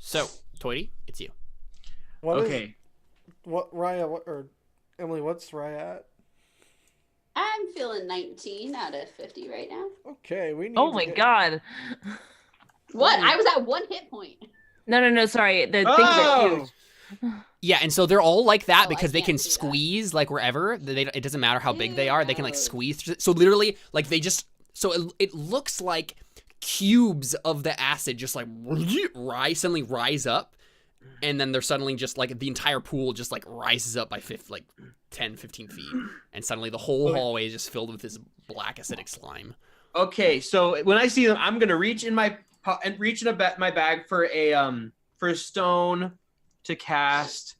So, Toity, it's you. Okay. What Raya? Or Emily? What's Raya at? I'm feeling 19 out of 50 right now. Okay, we need. Oh my god. What? I was at 1 hit point. No, sorry. The things are huge. Yeah, and so they're all like that Oh, because I they can can't see that. squeeze like wherever. It doesn't matter how big they are. They can like squeeze. So literally, like they just. So it looks like cubes of the acid just like suddenly rise up, and then they're suddenly just like the entire pool just like rises up by 10, 15 feet, and suddenly the whole hallway is just filled with this black acidic slime. Okay, so when I see them, I'm gonna reach in my my bag for a stone to cast.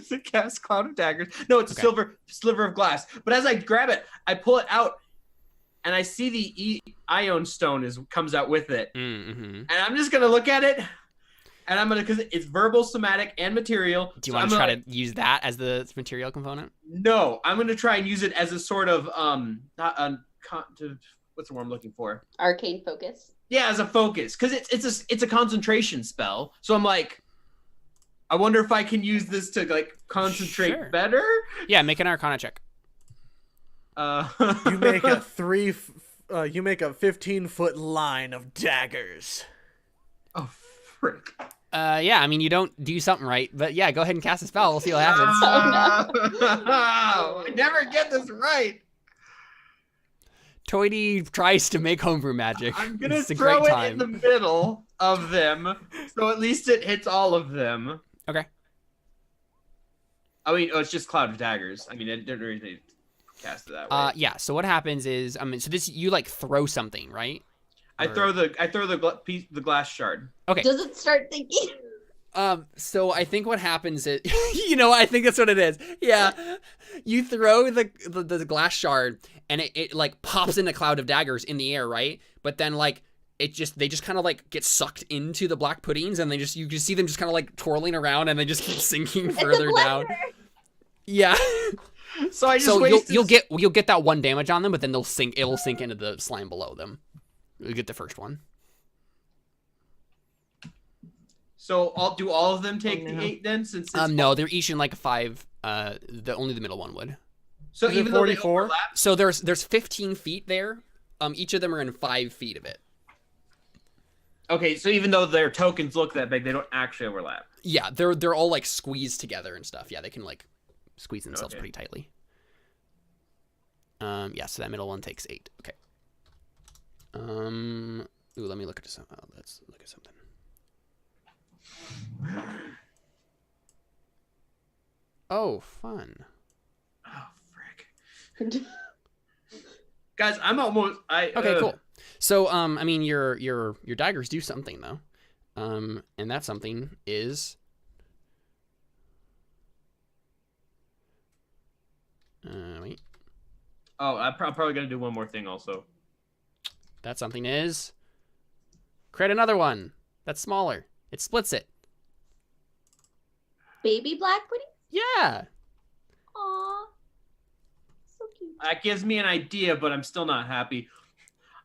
To cast Cloud of Daggers. No, it's a sliver of glass. But as I grab it, I pull it out, and I see the Ion Stone comes out with it. Mm-hmm. And I'm just gonna look at it, and I'm gonna, because it's verbal, somatic, and material. Do you want to try to use that as the material component? No, I'm gonna try and use it as a sort of what's the word I'm looking for? Arcane focus. Yeah, as a focus, because it's a concentration spell. So I'm like, I wonder if I can use this to like concentrate better. Yeah, make an Arcana check. You make a 15-foot line of daggers. Oh frick! Yeah, I mean you don't do something right, but yeah, go ahead and cast a spell. We'll see what happens. I never get this right. Toity tries to make homebrew magic. I'm gonna it's a throw great it time. in the middle of them, so at least it hits all of them. Okay. I mean, it's just Cloud of Daggers. I mean, I didn't really cast it that way. Yeah. So what happens is, so this you like throw something, right? I throw the glass shard. Okay. Does it start thinking? So I think what happens is, I think that's what it is. Yeah. You throw the glass shard, and it like pops into Cloud of Daggers in the air, right? But then like they just kind of like get sucked into the black puddings, and you just see them just kind of like twirling around, and they just keep sinking further down. Yeah. So I just you'll get that 1 damage on them, but then it'll sink into the slime below them. You'll get the first one. So do all of them take the 8 then? Since no, they're each in like a 5. Only the middle one would. So even though they 44? overlap, So there's 15 feet there. Each of them are in 5 feet of it. okay, so even though their tokens look that big, they don't actually overlap. Yeah, they're all like squeezed together and stuff. Yeah, they can like squeeze themselves pretty tightly. Yeah, so that middle one takes 8. Okay. Ooh, let me look at something. Let's look at something. Oh, fun. Oh frick. Guys, I'm almost Okay, cool. So, I mean, your daggers do something though, and that something is. Wait. Oh, I'm probably gonna do one more thing also. That something is. Create another one that's smaller. It splits it. Baby black pudding? Yeah. Aww. So cute. That gives me an idea, but I'm still not happy.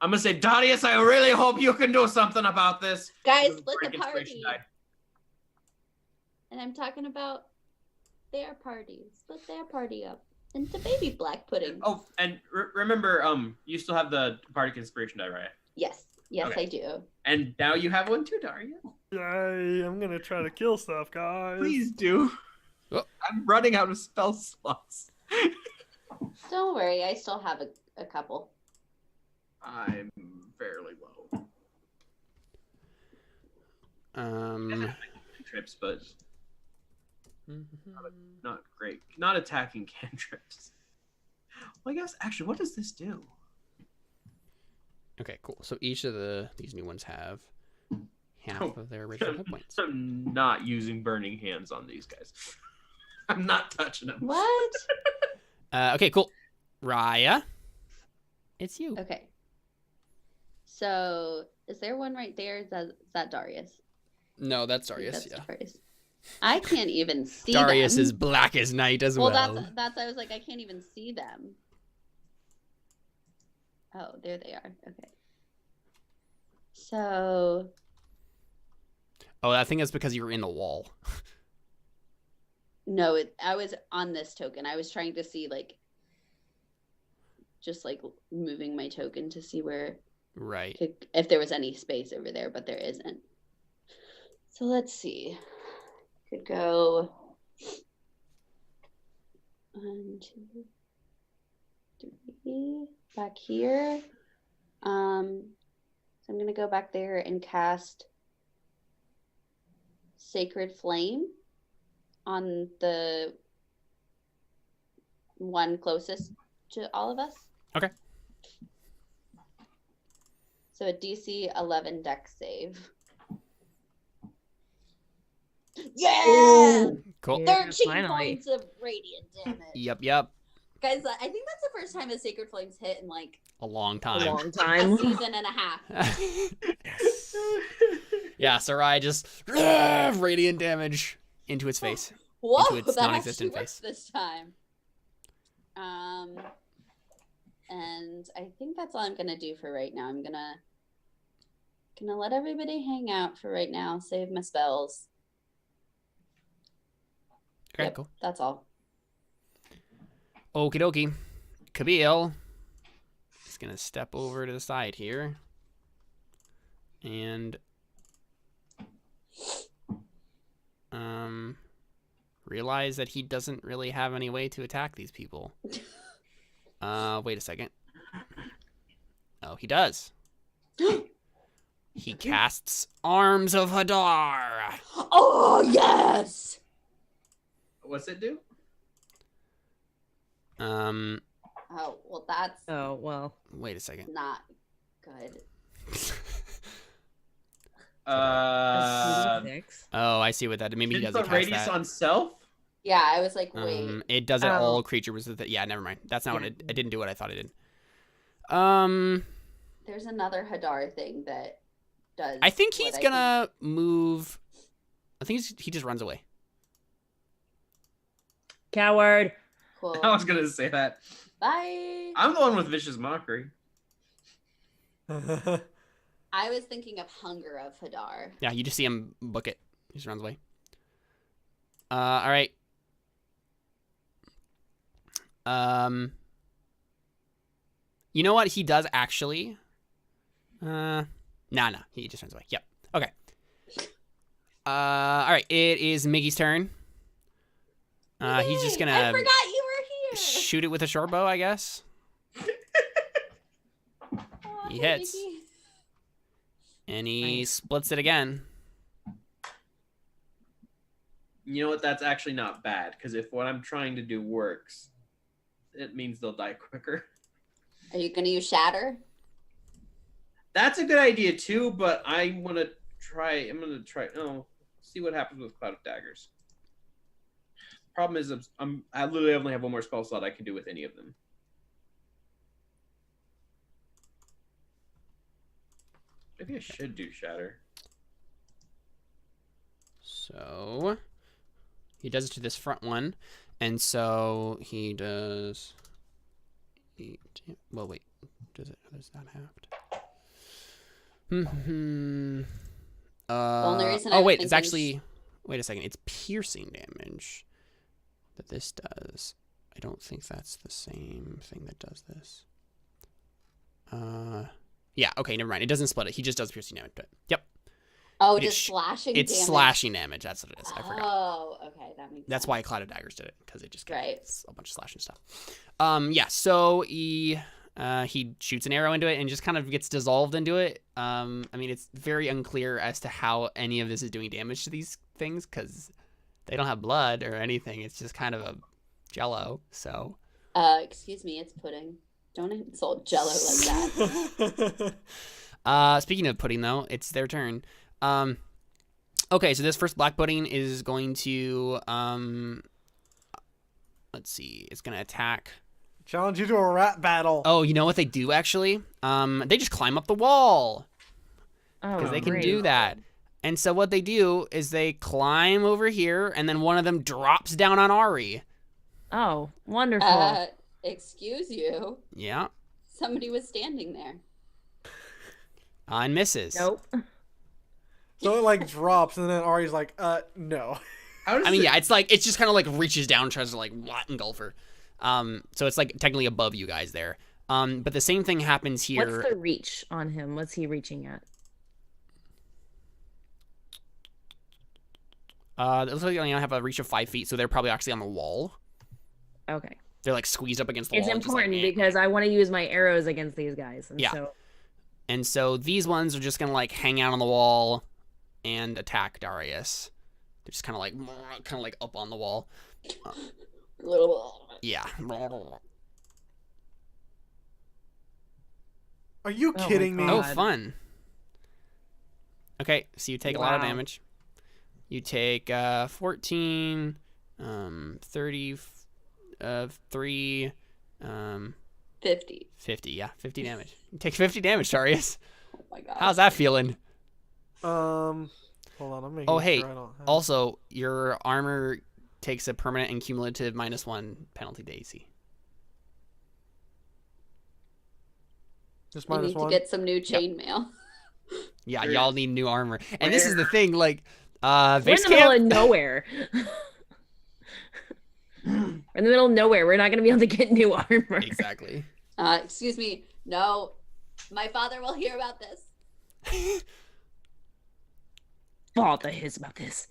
I'm gonna say, Darius, I really hope you can do something about this. Guys, split Break the inspiration party. die. And I'm talking about their party. Split their party up into baby black pudding. Oh, and remember, you still have the bardic inspiration die, right? Yes. Yes, Okay. I do. And now you have one too, Darius. I'm gonna try to kill stuff, guys. Please do. Oh. I'm running out of spell slots. Don't worry, I still have a couple. I'm fairly low. Trips, but not great. Not attacking cantrips. Well, I guess actually, what does this do? Okay, cool. So each of these new ones have half of their original hit points. I'm not using burning hands on these guys. I'm not touching them. What? Okay, cool. Raya, it's you. Okay. So, is there one right there? Is that Darius? No, that's I think Darius. that's Yeah. Darius. I can't even see Darius them. is black as night as well. That's I was like, I can't even see them. Oh, there they are. Okay. So Oh, I think that's because you were in the wall. No, I was on this token. I was trying to see like, just like moving my token to see where, Right. if there was any space over there, but there isn't. So let's see. Could go 1, 2, 3 back here. So I'm gonna go back there and cast Sacred Flame on the one closest to all of us. Okay. So a DC 11 dex save. Yeah! Cool. Yeah, 13 finally. points of radiant damage. Yep. Guys, I think that's the first time a Sacred Flame's hit in like A long A time. long a time. season and a half. Yeah, Sarai just radiant damage into its face. Whoa, Into its that actually non-existent works face. this time. And I think that's all I'm gonna do for right now. I'm gonna let everybody hang out for right now. Save my spells. Okay, Yep, cool. that's all. Okie dokie. Kabil is gonna step over to the side here. And realize that he doesn't really have any way to attack these people. Wait a second. Oh, he does. He casts Arms of Hadar. Oh yes! What's it do? Oh well, that's Oh, well. Wait a second. not good. Six. Oh, I see what that. Maybe he Didn't doesn't put cast radius that. on self? Yeah, I was like, wait. It does it Oh. all creature was the yeah, never mind. That's not what it didn't do what I thought it did. There's another Hadar thing that does. I think what he's I gonna move. I think he just runs away. Coward. Cool. I was gonna say that. Bye. I'm the one with vicious mockery. I was thinking of Hunger of Hadar. Yeah, you just see him book it. He just runs away. All right. You know what? He does actually. Nah. He just runs away. Yep. Okay. All right. It is Miggy's turn. He's just Yay! I gonna forgot you were here. shoot it with a short bow, I guess. Aw, He hey, hits. Mickey. And he Nice. splits it again. You know what? That's actually not bad, because if what I'm trying to do works, it means they'll die quicker. Are you gonna use Shatter? That's a good idea too, but I'm gonna try. See what happens with Cloud of Daggers. Problem is, I literally only have one more spell slot I can do with any of them. Maybe I should do Shatter. So he does it to this front one, and so he does. Well, wait. Does it? Does that have to? only reason I Oh was wait, it's thinking actually. Wait a second. It's piercing damage that this does. I don't think that's the same thing that does this. Yeah. Okay. Never mind. It doesn't split it. He just does piercing damage to it. Yep. Oh, It's just slashing It's damage. slashing damage. That's what it is. I forgot. Oh, okay, that makes That's sense. why Cloud of Daggers did it, because it just Right. it's a bunch of slashing stuff. Yeah. So he shoots an arrow into it and just kind of gets dissolved into it. I mean, it's very unclear as to how any of this is doing damage to these things because they don't have blood or anything. It's just kind of a jello. So. Excuse me, it's pudding. Don't insult Jello like that. Speaking of pudding, though, it's their turn. Okay, so this first black pudding is going to let's see, it's gonna attack. Challenge you to a rat battle. Oh, you know what they do actually? They just climb up the wall Oh, because they can great. do that. And so what they do is they climb over here, and then one of them drops down on Ari. Oh, wonderful. Excuse you. Yeah, Somebody was standing there. and misses. Nope. So it like drops, and then Ari's like, no. How does I mean, it- yeah, it's just kind of like reaches down and tries to like engulf her. So it's like technically above you guys there. But the same thing happens here. What's the reach on him? What's he reaching at? It looks like they only have a reach of 5 feet, so they're probably actually on the wall. Okay. They're like squeezed up against the It's wall. and just, like, important because I want to use my arrows against these guys. And Yeah. so And so these ones are just gonna like hang out on the wall and attack Darius. They're just kind of like up on the wall. Yeah. Are you Oh my kidding me? Oh, God. fun. Okay, so you take a lot of Wow. damage. You take 14, 30, 3, 50. 50. Yeah, 50 damage. You take 50 damage, Darius. Oh my god. How's that feeling? Hold on, I'm making Oh, hey, sure I don't have... Also, your armor takes a permanent and cumulative -1 penalty to AC. Just We minus need one. to get some new chainmail. Yeah, Where- y'all need new armor. And this is the where- thing, like, we're in base the middle of camp. nowhere. We're in the middle of nowhere. We're not going to be able to get new armor. Exactly. Excuse me. No. My father will hear about this. Father hears about this.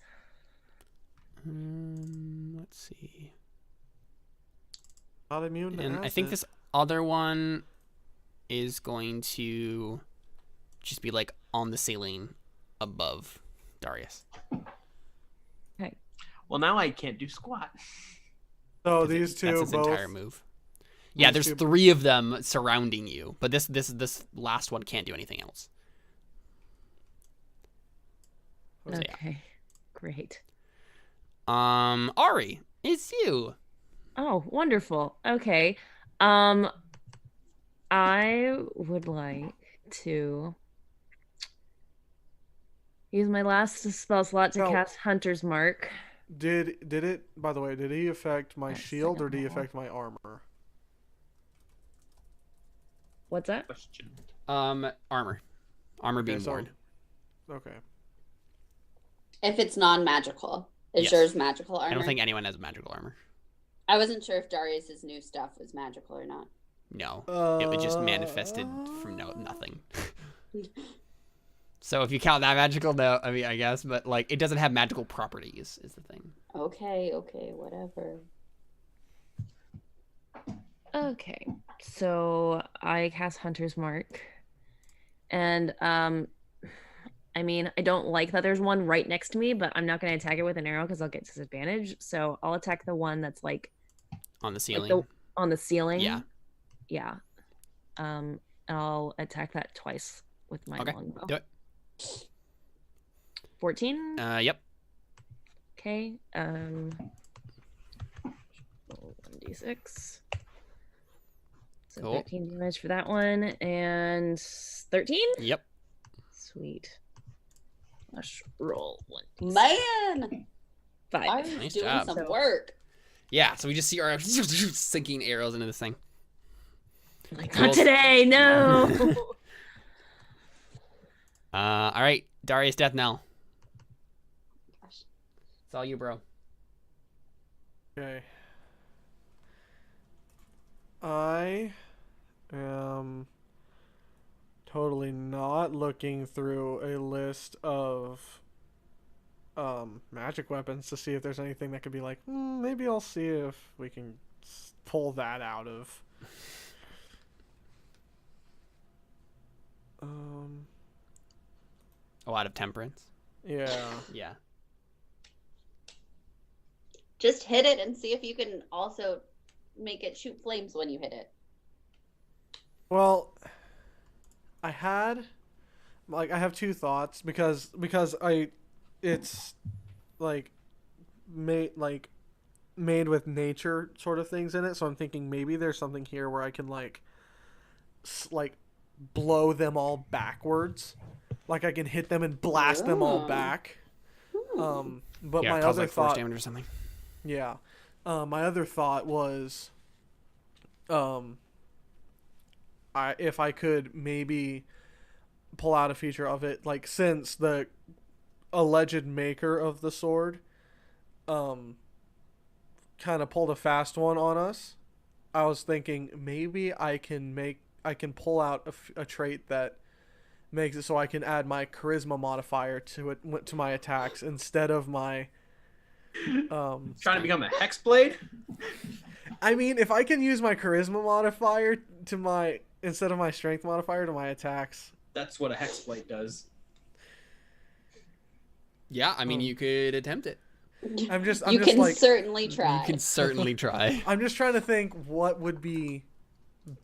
Let's see. Not immune to And I think acid. this other one is going to just be like on the ceiling above Darius. Well, now I can't do squat. So 'Cause these two That's his both. entire move. Yeah, these there's two- 3 of them surrounding you, but this last one can't do anything else. So, yeah. Okay. Great. Ari, it's you. Oh, wonderful. Okay. I would like to use my last spell slot to No. cast Hunter's Mark. Did it? By the way, did he affect my That's shield or second did he level. affect my armor? What's that? Question. Armor being so- worn. Okay. If it's non-magical. Is Yes. yours magical armor? I don't think anyone has magical armor. I wasn't sure if Darius's new stuff was magical or not. No, it was just manifested from nothing. So if you count that magical, no, I mean I guess, but like it doesn't have magical properties is the thing. Okay, whatever. Okay. So I cast Hunter's Mark. And I mean, I don't like that there's one right next to me, but I'm not going to attack it with an arrow because I'll get disadvantage. So I'll attack the one that's like On the ceiling. on the ceiling. Yeah. Yeah. I'll attack that twice with my Okay. longbow. Do it. 14. Yep. Okay. 1d6. So Cool. 13 damage for that one, and 13. Yep. Sweet. Let's roll 1d6. Man! 5. Ari's Nice doing job. some work. Yeah, so we just see our sinking arrows into this thing. Like, Cool. not today, no. All right, Darius Death Knell. Gosh. It's all you, bro. Okay. I am totally not looking through a list of magic weapons to see if there's anything that could be like, maybe I'll see if we can pull that out of. Oh, out of temperance. Yeah. Yeah. Just hit it and see if you can also make it shoot flames when you hit it. Well, I have two thoughts because it's like made with nature sort of things in it, so I'm thinking maybe there's something here where I can like blow them all backwards, like I can hit them and blast them all Ooh. back. But Yeah, my cause other like force thought, damage or something. yeah, my other thought was, if I could maybe pull out a feature of it, like since the alleged maker of the sword kind of pulled a fast one on us, I was thinking maybe I can pull out a trait that makes it so I can add my charisma modifier to my attacks instead of my Trying to become a hexblade? I mean, if I can use my charisma modifier instead of my strength modifier to my attacks. That's what a hexblade does. Yeah, I mean, you could attempt it. I'm just certainly try. You can certainly try. I'm just trying to think what would be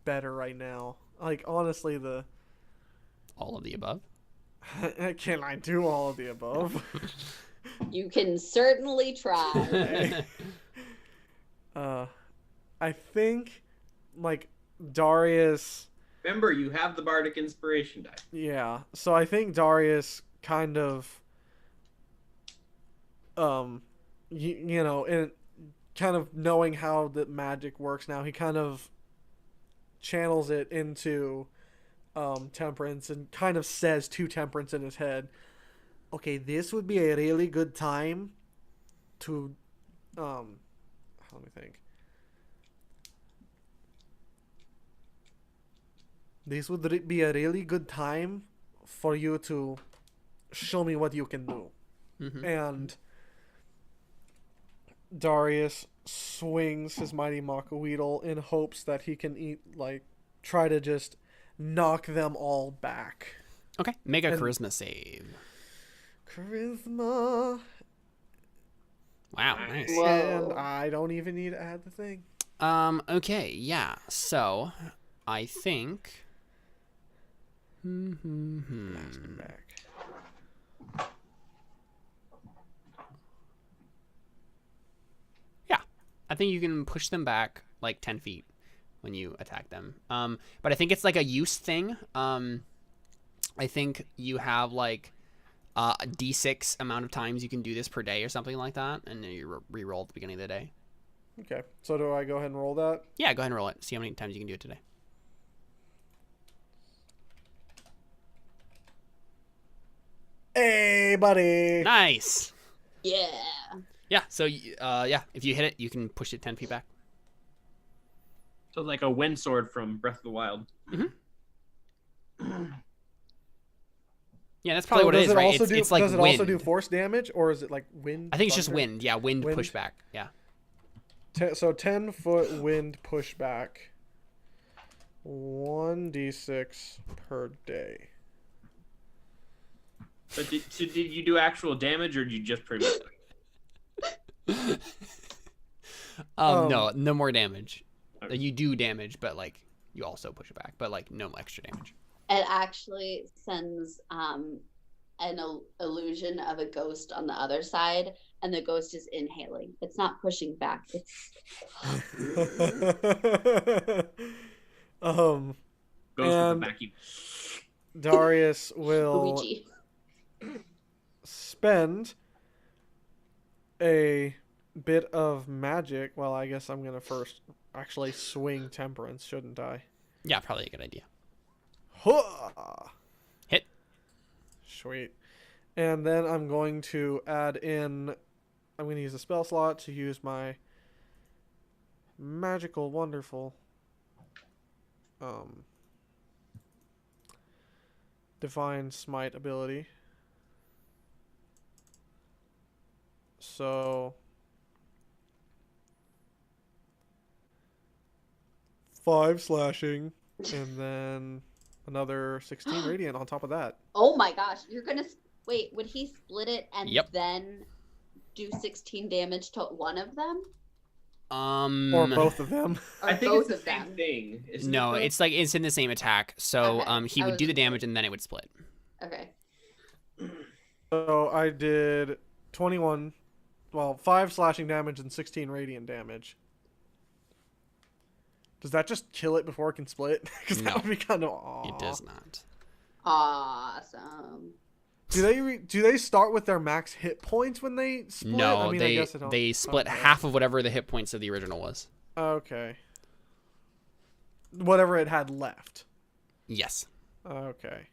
better right now. Like, honestly, All of the above. can I do all of the above? You can certainly try. I think, like, Darius. Remember, you have the bardic inspiration die. Yeah, so I think Darius kind of, you know, and kind of knowing how the magic works now, he kind of channels it into Temperance and kind of says to Temperance in his head, okay, this would be a really good time to, let me think. This would be a really good time for you to show me what you can do. Mm-hmm. And Darius swings his mighty Makaweedle in hopes that he can try to just knock them all back. Okay, make a charisma save. Charisma. Wow, nice. And I don't even need to add the thing. Okay, yeah. So, I think. Blast him back. Yeah, I think you can push them back like 10 feet when you attack them. But I think it's like a use thing. I think you have like a D6 amount of times you can do this per day or something like that, and then you re-roll at the beginning of the day. Okay, so do I go ahead and roll that? Yeah, go ahead and roll it. See how many times you can do it today. Hey, buddy! Nice. Yeah. Yeah. So, yeah, if you hit it, you can push it 10 feet back. So like a wind sword from Breath of the Wild. Mm-hmm. Yeah, that's probably what it is, right? It's like does it wind. also do force damage, or is it like wind? I think it's just thunder? wind. Yeah, wind pushback. Yeah. So 10-foot wind pushback. 1d6 per day. But did you do actual damage, or did you just prevent it? No more damage. Okay. You do damage, but like you also push it back, but like no extra damage. It actually sends an illusion of a ghost on the other side, and the ghost is inhaling. It's not pushing back. It's Goes with the vacuum. Darius will Luigi. spend a bit of magic. Well, I guess I'm gonna first actually swing Temperance, shouldn't I? Yeah, probably a good idea. Hit. Sweet. And then I'm going to add in. I'm going to use a spell slot to use my magical, wonderful divine smite ability. So 5 slashing, and then another 16 radiant on top of that. Oh my gosh, you're gonna wait. Would he split it and Yep. then do 16 damage to one of them, Or both of them. or I think both it's the of same them? thing. Isn't No, it, it's like it's in the same attack. So Okay, he I would was do the just damage and then it would split. Okay. So I did 21, 5 slashing damage and 16 radiant damage. Does that just kill it before it can split? Because No. that would be kind of It does not. Awesome. Do they start with their max hit points when they split? No, I mean, I guess it they split okay. half of whatever the hit points of the original was. Okay. Whatever it had left. Yes. Okay.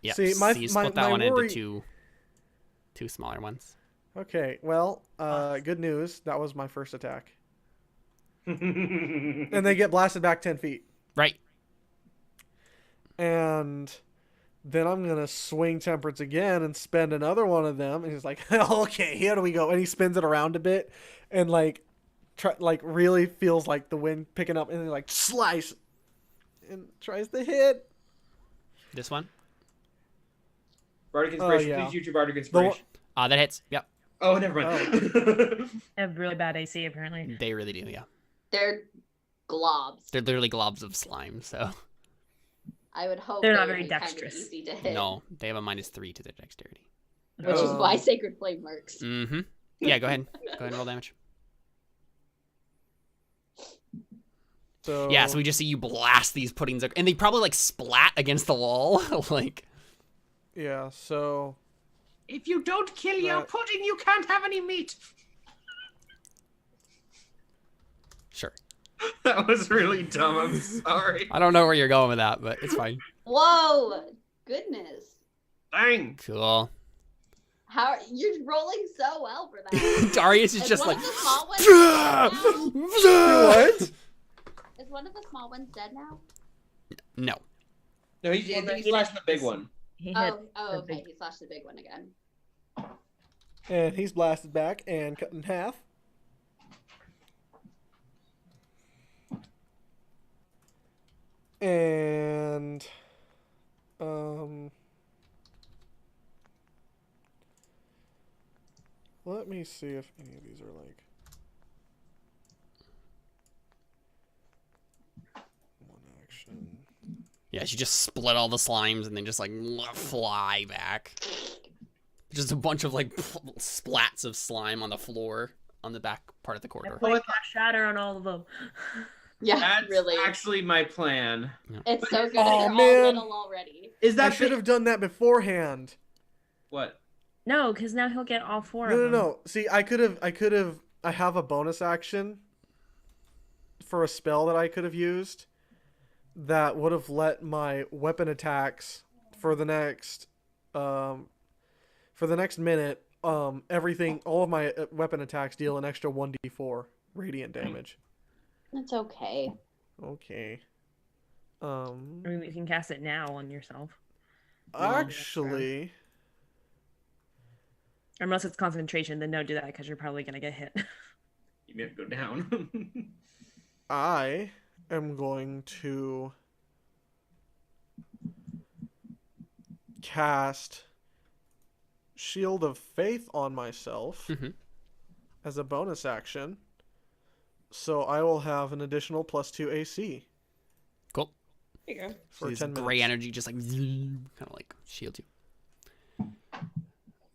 Yeah. See, so you split that one worry, into two. 2 smaller ones. Okay, well, good news. That was my first attack. And they get blasted back 10 feet. Right. And then I'm going to swing Temperance again and spend another one of them. And he's like, okay, here we go. And he spins it around a bit and really feels like the wind picking up and then like slice and tries to hit. This one? Bardic Inspiration. yeah. Please use your Bardic Inspiration. That hits. Yep. Oh, never mind. They have really bad AC apparently. They really do, yeah. They're globs. They're literally globs of slime, so. I would hope They're they not would very be kind of dexterous. easy to hit. No, they have a -3 to their dexterity. Which is why Sacred Flame works. Mm-hmm. Yeah, go ahead. Go ahead and roll damage. So Yeah, so we just see you blast these puddings, and they probably like splat against the wall, like. Yeah, so If you don't kill your pudding, you can't have any meat. Sure. That was really dumb. I'm sorry. I don't know where you're going with that, but it's fine. Whoa! Goodness. Dang. Cool. You're rolling so well for that. Darius is Is just one like. of the small ones dead now? what? Is one of the small ones dead now? No. No, he's slashed the big one. He hit Oh, the okay. big- He slashed the big one again. And he's blasted back and cut in half. And let me see if any of these are like one action. Yeah, she just split all the slimes and then just like fly back. Just a bunch of like splats of slime on the floor on the back part of the corridor. Play shatter on all of them. Yeah, That's really. actually my plan. It's so good. Oh, They're man. all little already. Is I that should have done that beforehand. What? No, because now he'll get all 4 No, of no, them. no. See, I have a bonus action for a spell that I could have used that would have let my weapon attacks for the next minute, all of my weapon attacks deal an extra 1d4 radiant damage. It's okay. Okay. I mean, you can cast it now on yourself. Actually, Unless it's concentration, then don't do that because you're probably going to get hit. You may have to go down. I am going to cast Shield of Faith on myself Mhm. as a bonus action. So I will have an additional +2 AC Cool. There you go. for This 10 minutes. gray energy just like kind of like shields you.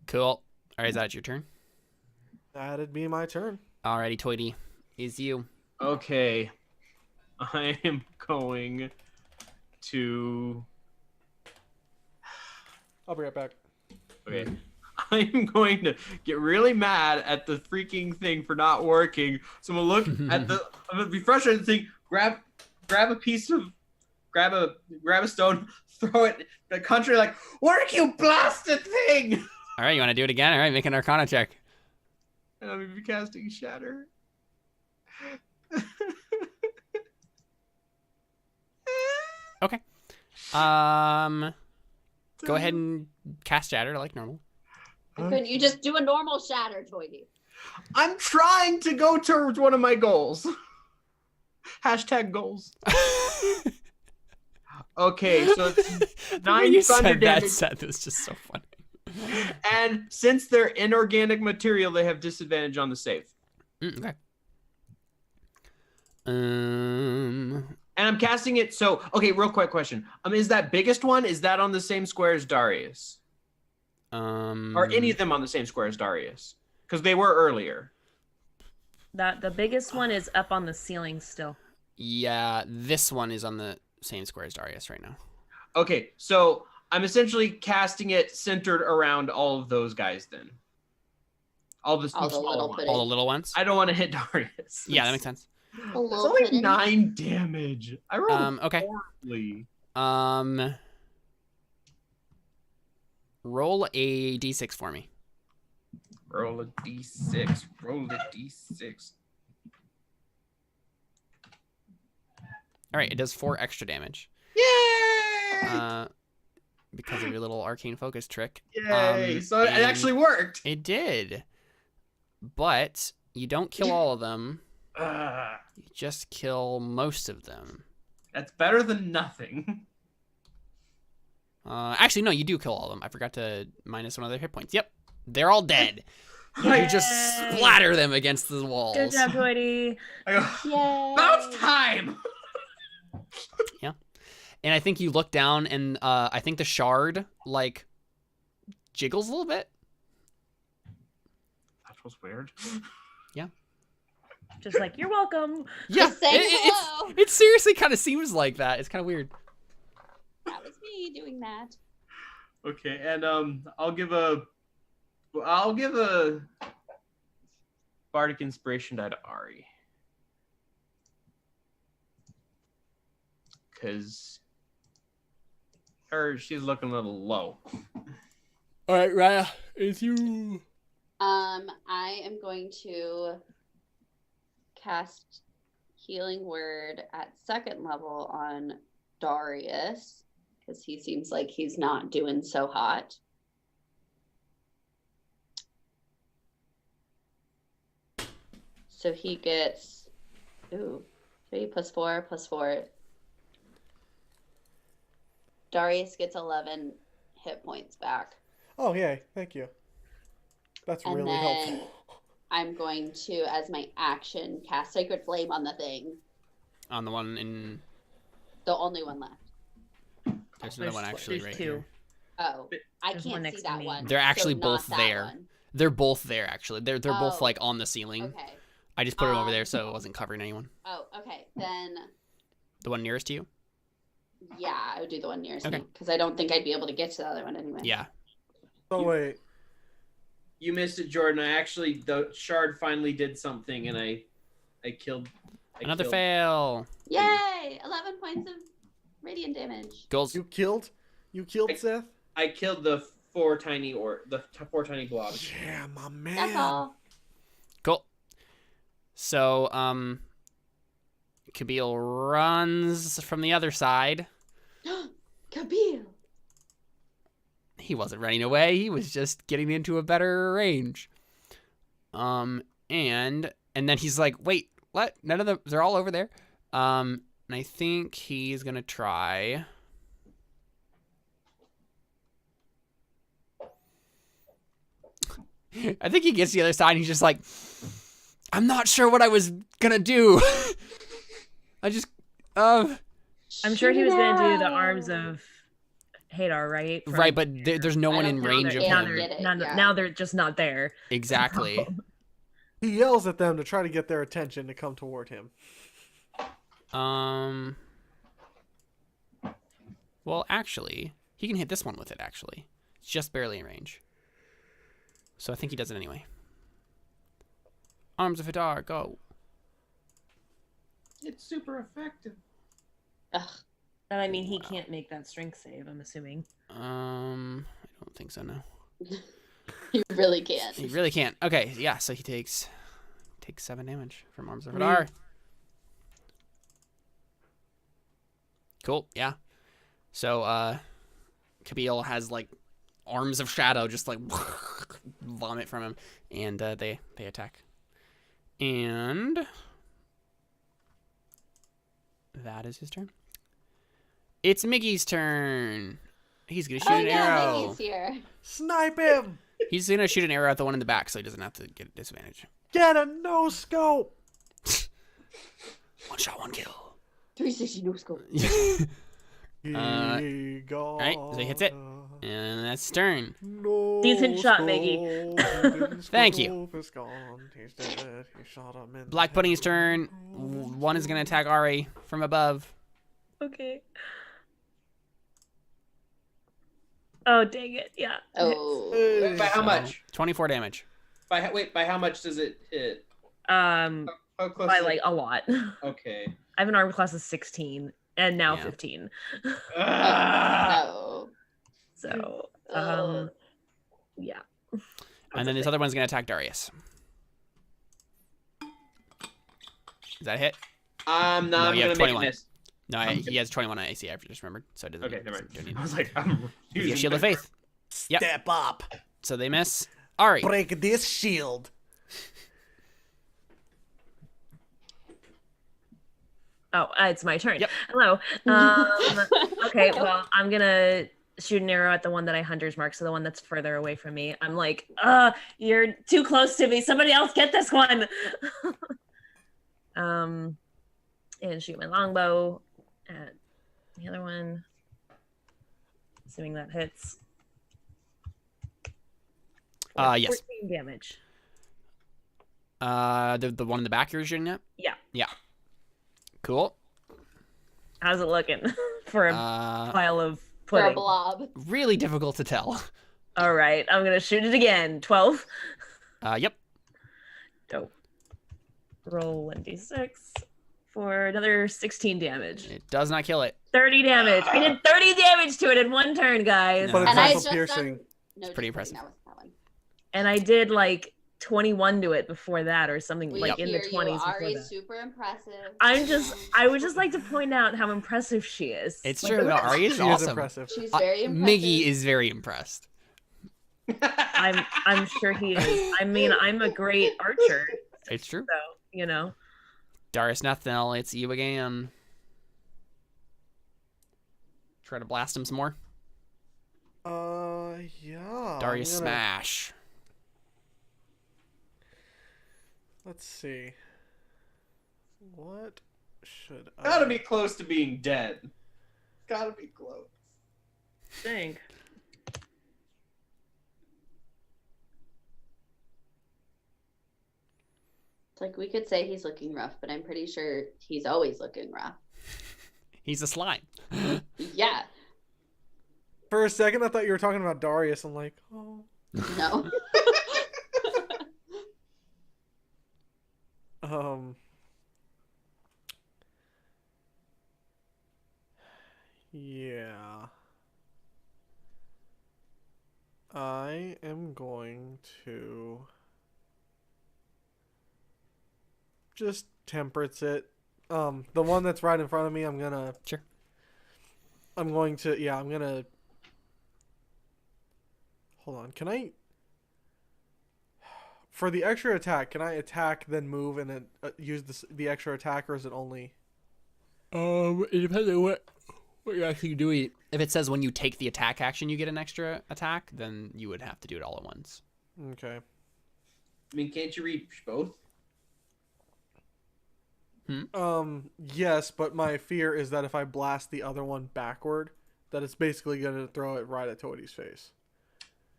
Cool. All right, is that your turn? That'd be my turn. Alrighty, Toity, is you. Okay. I am going to. I'll be right back. Okay. I'm going to get really mad at the freaking thing for not working. So I'm gonna look at the. I'm gonna be frustrated and think, grab a piece of, grab a stone, throw it. The country like, work, you blasted thing! All right, you want to do it again? All right, make an Arcana check. And I'm gonna be casting Shatter. Okay. Go ahead and cast Shatter like normal. Couldn't you just do a normal shatter, Toity? I'm trying to go towards one of my goals. Hashtag goals. Okay, so it's The way 9 you thunder said damage. that set was just so funny. And since they're inorganic material, they have disadvantage on the save. Okay. And I'm casting it. So, okay, real quick question. Is that biggest one? Is that on the same square as Darius? Are any of them on the same square as Darius? Because they were earlier. The biggest one is up on the ceiling still. Yeah, this one is on the same square as Darius right now. Okay, so I'm essentially casting it centered around all of those guys then. All the All the smaller little ones. pudding. All the little ones. I don't want to hit Darius. Yeah, that makes sense. A It's little only pudding. 9 damage. I rolled Okay. horribly. Roll a d6 for me. Roll a d6. Roll a d6. All right, it does 4 extra damage. Yay! Because of your little arcane focus trick. Yay! So it and actually worked. It did. But you don't kill all of them. Ah, You just kill most of them. that's better than nothing. Actually, no, you do kill all of them. I forgot to minus 1 of their hit points. Yep. They're all dead. Yay! You just splatter them against the walls. Good job, Dwighty. I go, Yay! now it's time. And I think you look down and I think the shard, like, jiggles a little bit. That was weird. Just like, you're welcome. Yeah, Just saying hello. it seriously kind of seems like that. It's kind of weird. That was me doing that. Okay, and I'll give a bardic inspiration die to Ari. Cause she's looking a little low. All right, Raya, it's you. I am going to cast Healing Word at 2nd level on Darius because he seems like he's not doing so hot. So he gets 3 + 4 + 4. Darius gets 11 hit points back. Oh, yay. Thank you. That's And really then helpful. I'm going to, as my action, cast Sacred Flame on the thing. On the one in... The only one left. There's another one actually there's right 2. here. Oh, I There's one can't next see to that me. one. They're actually so both not that there. one. They're both there, actually. They're both, Oh. like, on the ceiling. Okay. I just put it over there so it wasn't covering anyone. Oh, okay. Then, The one nearest to you? yeah, I would do the one nearest Okay. me. Because I don't think I'd be able to get to the other one anyway. Yeah. So wait. You missed it, Jordan. The shard finally did something, and I killed. Another fail. Yay! 11 points of radiant damage. Goals. You killed Seth? I killed the 4 tiny blobs. Yeah, my man. That's all. Cool. So, Kabeel runs from the other side. Kabeel! He wasn't running away. He was just getting into a better range. And then he's like, wait, what? None of them, they're all over there. And I think he's going to try. I think he gets to the other side and he's just like, I'm not sure what I was going to do. I just, I'm sure he was going to do the No. arms of Hadar, right? From- right, but there's no I one don't in think range of they're- now him. Get they're, it, now, yeah. now they're just not there. Exactly. He yells at them to try to get their attention to come toward him. Well, actually, he can hit this one with it, actually. It's just barely in range. So I think he does it anyway. Arms of Hadar, go. It's super effective. Ugh. And I mean, he can't make that strength save, I'm assuming. I don't think so, no. You really can't. He really can't. Okay, yeah, so he takes 7 damage from Arms of Hadar. Cool, yeah. So, Kabeel has, like, arms of shadow just, like, vomit from him. And they attack. And that is his turn. It's Miggy's turn. He's going to shoot Oh an yeah, arrow. Mickey's here. Snipe him! He's going to shoot an arrow at the one in the back so he doesn't have to get a disadvantage. Get a no scope! One shot, one kill. 360 no scope. Alright, so he hits it. And that's his turn. No Decent shot, scope, Miggy. didn't Thank you. scope, is gone, he's dead, he shot him in Black the Pudding's head. turn. One is going to attack Ari from above. Okay. Oh, dang it. Yeah. Oh. Hey. By how So, much? 24 damage. By how much does it hit? Um, How close? by is it? like a lot. Okay. I have an armor class of 16 and now Yeah. 15. Ah! No. So, Ugh. yeah. And then this other one's gonna attack Darius. Is that a hit? I'm No, not you have gonna make a 21. miss. No, I'm he has 21 on AC. I just remembered, so it doesn't. Okay, never mind. don't need I it. was like, I'm You using have Shield of my- Faith. Yep. Step up. So they miss. Ari. Break this shield. Oh, it's my turn. Yep. Hello. Okay, well, I'm gonna shoot an arrow at the one that I hunter's mark, so the one that's further away from me. I'm like, you're too close to me. Somebody else get this one. And shoot my longbow at the other one. Assuming that hits. Yes. 14 damage. The one in the back you're shooting at? Yeah. Yeah. Cool. How's it looking for a pile of For a pudding? blob. Really difficult to tell. All right, I'm gonna shoot it again. 12. Yep. Dope. Roll 1d6 for another 16 damage. It does not kill it. 30 damage. I did 30 damage to it in one turn, guys. But But it's And I also just piercing. No, pretty just impressive. kidding, that wasn't that one. And I did like 21 to it before that, or something We like in the hear 20s. you. before Ari's that. super impressive. I would just like to point out how impressive she is. It's Like, true. No, Ari is She awesome. is impressive. She's very impressive. Miggy is very impressed. I'm sure he is. I mean, I'm a great archer, It's true. so you know. Darius Nethnel, it's you again. Try to blast him some more. Yeah. Darius I'm gonna- smash. Let's see. What should I? Gotta be close to being dead. Gotta be close. Think. It's like we could say he's looking rough, but I'm pretty sure he's always looking rough. He's a slime. Yeah. For a second, I thought you were talking about Darius. I'm like, oh. No. Yeah. I am going to just temperance it. The one that's right in front of me, I'm gonna. Sure. I'm going to. Yeah, I'm gonna. Hold on. Can I? For the extra attack, can I attack then move and then use the extra attack, or is it only? It depends on what you're actually doing. If it says when you take the attack action, you get an extra attack, then you would have to do it all at once. Okay. I mean, can't you reach both? Yes, but my fear is that if I blast the other one backward, that it's basically gonna throw it right at Toadie's face.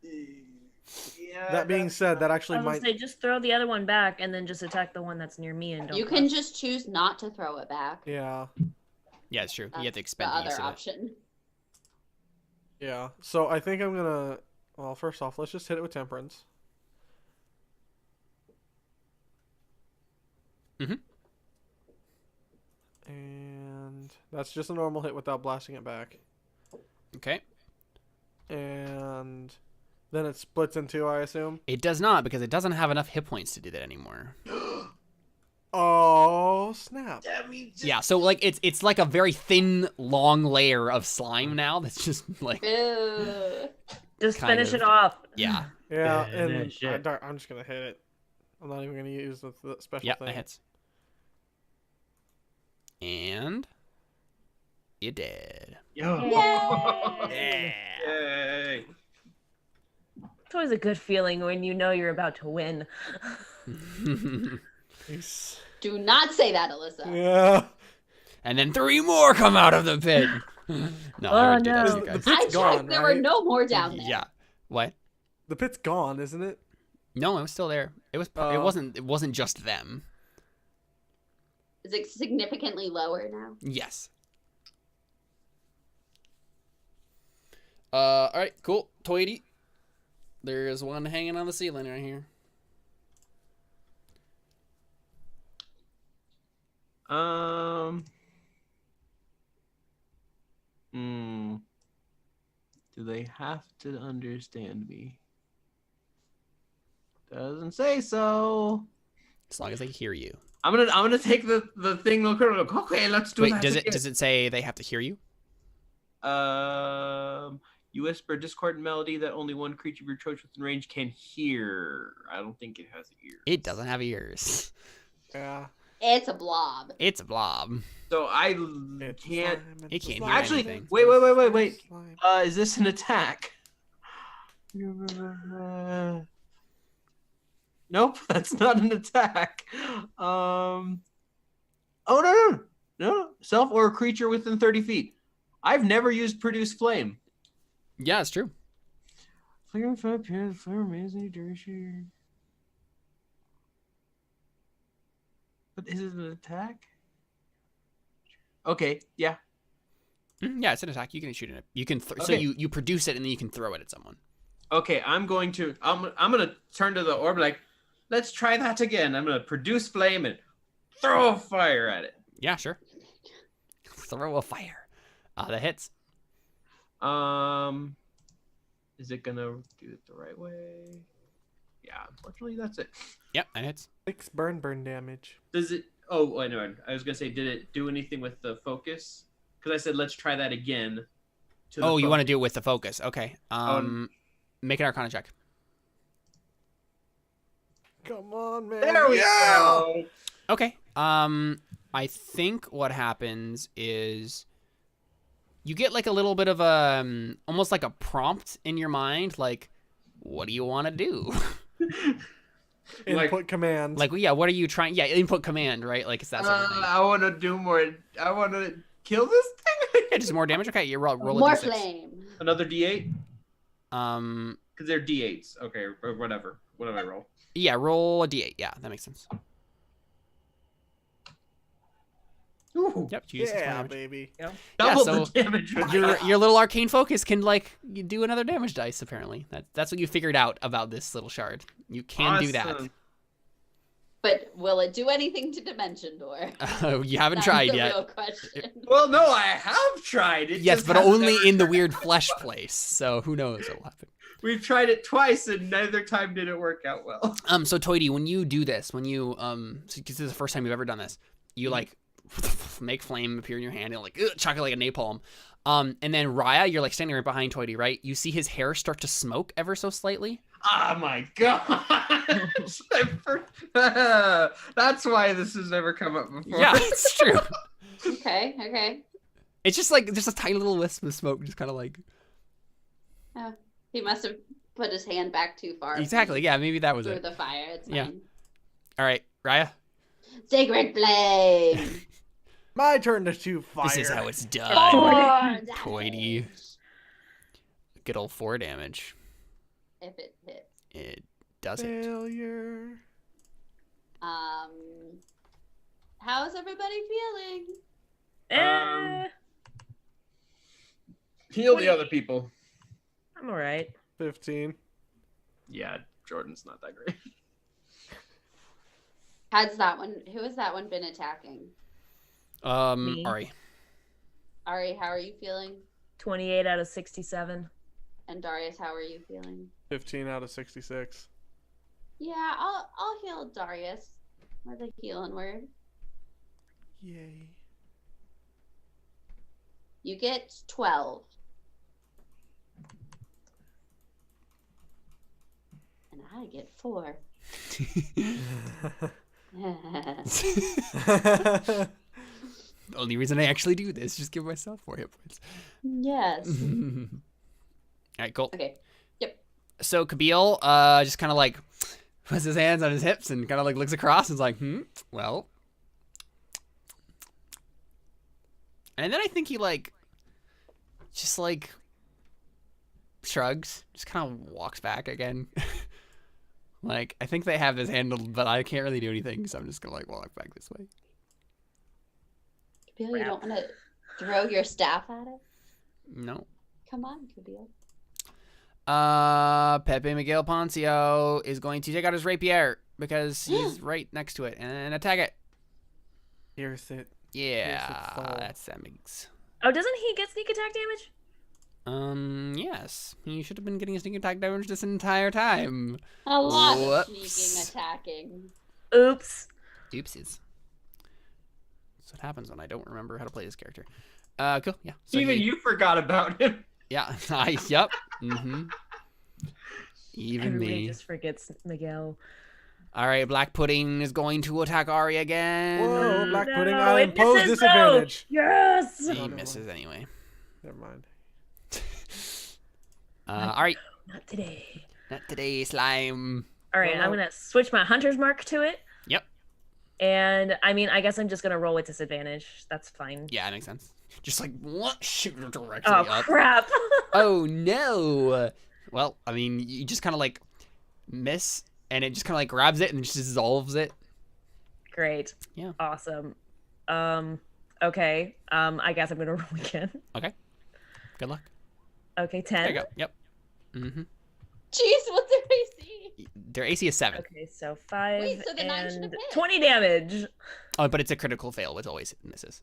Yeah. That being said, that actually I was might. gonna say just throw the other one back and then just attack the one that's near me and don't. You can just choose not to throw it back. Yeah, Yeah, it's true. You have to That's expend the the use other of it. option. yeah. So I think I'm gonna. Well, first off, let's just hit it with temperance. Mhm. And that's just a normal hit without blasting it back. Okay. And then it splits in two, I assume. It does not because it doesn't have enough hit points to do that anymore. Oh snap! Yeah, so like it's like a very thin, long layer of slime now that's just like Ew. just kind finish of. it off. yeah. Yeah, and Finish it. I'm just gonna hit it. I'm not even gonna use the special Yep, thing. that hits. And you're dead. Yo. Yay! Yay. It's always a good feeling when you know you're about to win. Nice. Do not say that, Alyssa. Yeah. And then 3 more come out of the pit. No, I already did that to no. you guys. The I pit's checked. gone, There were right? no more down there. Yeah. What? The pit's gone, isn't it? No, it was still there. It was. Oh. It wasn't just them. Is it significantly lower now? Yes. All right, cool. Toity. There's one hanging on the ceiling right here. Do they have to understand me? Doesn't say so. As long as they hear you. I'm gonna take the thing. Look, okay, let's do Wait, that. does it say they have to hear you? You whisper a discordant melody that only one creature of your choice within range can hear. I don't think it has ears. It doesn't have ears. Yeah. It's a blob. It's a blob. So I It's can't. slime, It it's can't slime, hear Actually, anything. wait. it's slime. Is this an attack? Nope, that's not an attack. Oh no. Self or a creature within 30 feet. I've never used produce flame. Yeah, it's true. Flickering fire, pure flame remains in your duration. But is it an attack? Okay, yeah. Yeah, it's an attack. You can shoot it. You can so Okay. you produce it and then you can throw it at someone. Okay, I'm gonna turn to the orb like, let's try that again. I'm gonna produce flame and throw a fire at it. Yeah, sure. Throw a fire. That hits. Is it gonna do it the right way? Yeah, unfortunately that's it. Yep, that hits. 6 burn damage. Does it? Oh, I know. I was gonna say, did it do anything with the focus? Because I said let's try that again. Oh, you want to do it with the focus? Okay. Oh. Make an Arcana check. Come on, man. There we go. Okay. I think what happens is you get like a little bit of a almost like a prompt in your mind, like, what do you want to do? Input command. Like, yeah, what are you trying? Yeah, input command, right? Like, it's that sort of thing. I want to do more. I want to kill this thing. Yeah, just more damage. Okay, you roll a More d6. flame. Another D8. Um, Because they're D8s. Okay, or whatever. What do I roll? yeah, roll a d8. Yeah, that makes sense. Ooh, Yep, you use the yeah, damage. baby. double so the damage. Your little arcane focus can like you do another damage dice. Apparently, that's what you figured out about this little shard. You can do that. Awesome. But will it do anything to Dimension Door? You haven't That's tried the yet. real question. Well, no, I have tried. It Yes, just but has only never in the turned weird out. flesh place. So who knows what'll happen. We've tried it twice, and neither time did it work out well. So Toity, when you do this, when you so this is the first time you've ever done this, you like make flame appear in your hand and like chuck it like a napalm. And then Raya, you're like standing right behind Toity, right? You see his hair start to smoke ever so slightly. Oh my gosh! That's why this has never come up before. Yeah, it's true. Okay. It's just like just a tiny little wisp of smoke, just kind of like He must have put his hand back too far. exactly. Yeah, maybe that was Through it. the fire. It's Yeah. fine. All right, Raya. Sacred flame. My turn to shoot fire. This is how it's done. Damage. Toity. Good old 4 damage. If it hits. It does it. Failure. How's everybody feeling? Heal the other people. I'm all right. 15. Yeah, Jordan's not that great. Who has that one been attacking? Me. Ari. Ari, how are you feeling? 28 out of 67. And Darius, how are you feeling? 15 out of 66. Yeah, I'll heal Darius with a healing word. Yay. You get 12. And I get 4. The only reason I actually do this is just give myself 4 hit points. Yes. All right, cool. Okay. Yep. So Kabil just kind of like puts his hands on his hips and kind of like looks across and is like, well. And then I think he like just like shrugs, just kind of walks back again. Like, I think they have this handled, but I can't really do anything, so I'm just gonna like walk back this way. Kabil, you don't want to throw your staff at it? No. Come on, Kabil. Pepe Miguel Poncio is going to take out his rapier because he's right next to it and attack it. Pierce it. Yeah, Pierce its soul. that makes. Oh, doesn't he get sneak attack damage? Yes. He should have been getting a sneak attack damage this entire time. A lot of Whoops. sneaking, attacking. Oops. Oopsies. That's what happens when I don't remember how to play this character. Cool. Yeah. So Even you forgot about him. Yeah. Yep. Mm-hmm. Even Everybody me. just forgets Miguel. All right. Black Pudding is going to attack Ari again. Whoa, Black No, Pudding, I it impose misses, disadvantage. though. Yes. He never misses anyway. Never mind. All right. Not today. Not today, slime. All right, Well, I'm gonna switch my hunter's mark to it. Yep. And I mean, I guess I'm just gonna roll with disadvantage. That's fine. Yeah, that makes sense. Just like what? Shoot her directly Oh up. crap! Oh no. Well, I mean, you just kind of like miss, and it just kind of like grabs it and just dissolves it. Great. Yeah. Awesome. Okay. I guess I'm gonna roll again. Good luck. Okay, There 10. you go. Yep. Mm-hmm. Jeez, what's their AC? Their AC is 7. Okay, so 5 Wait, so the 9 should have and hit. 20 damage. Oh, but it's a critical fail, which always misses.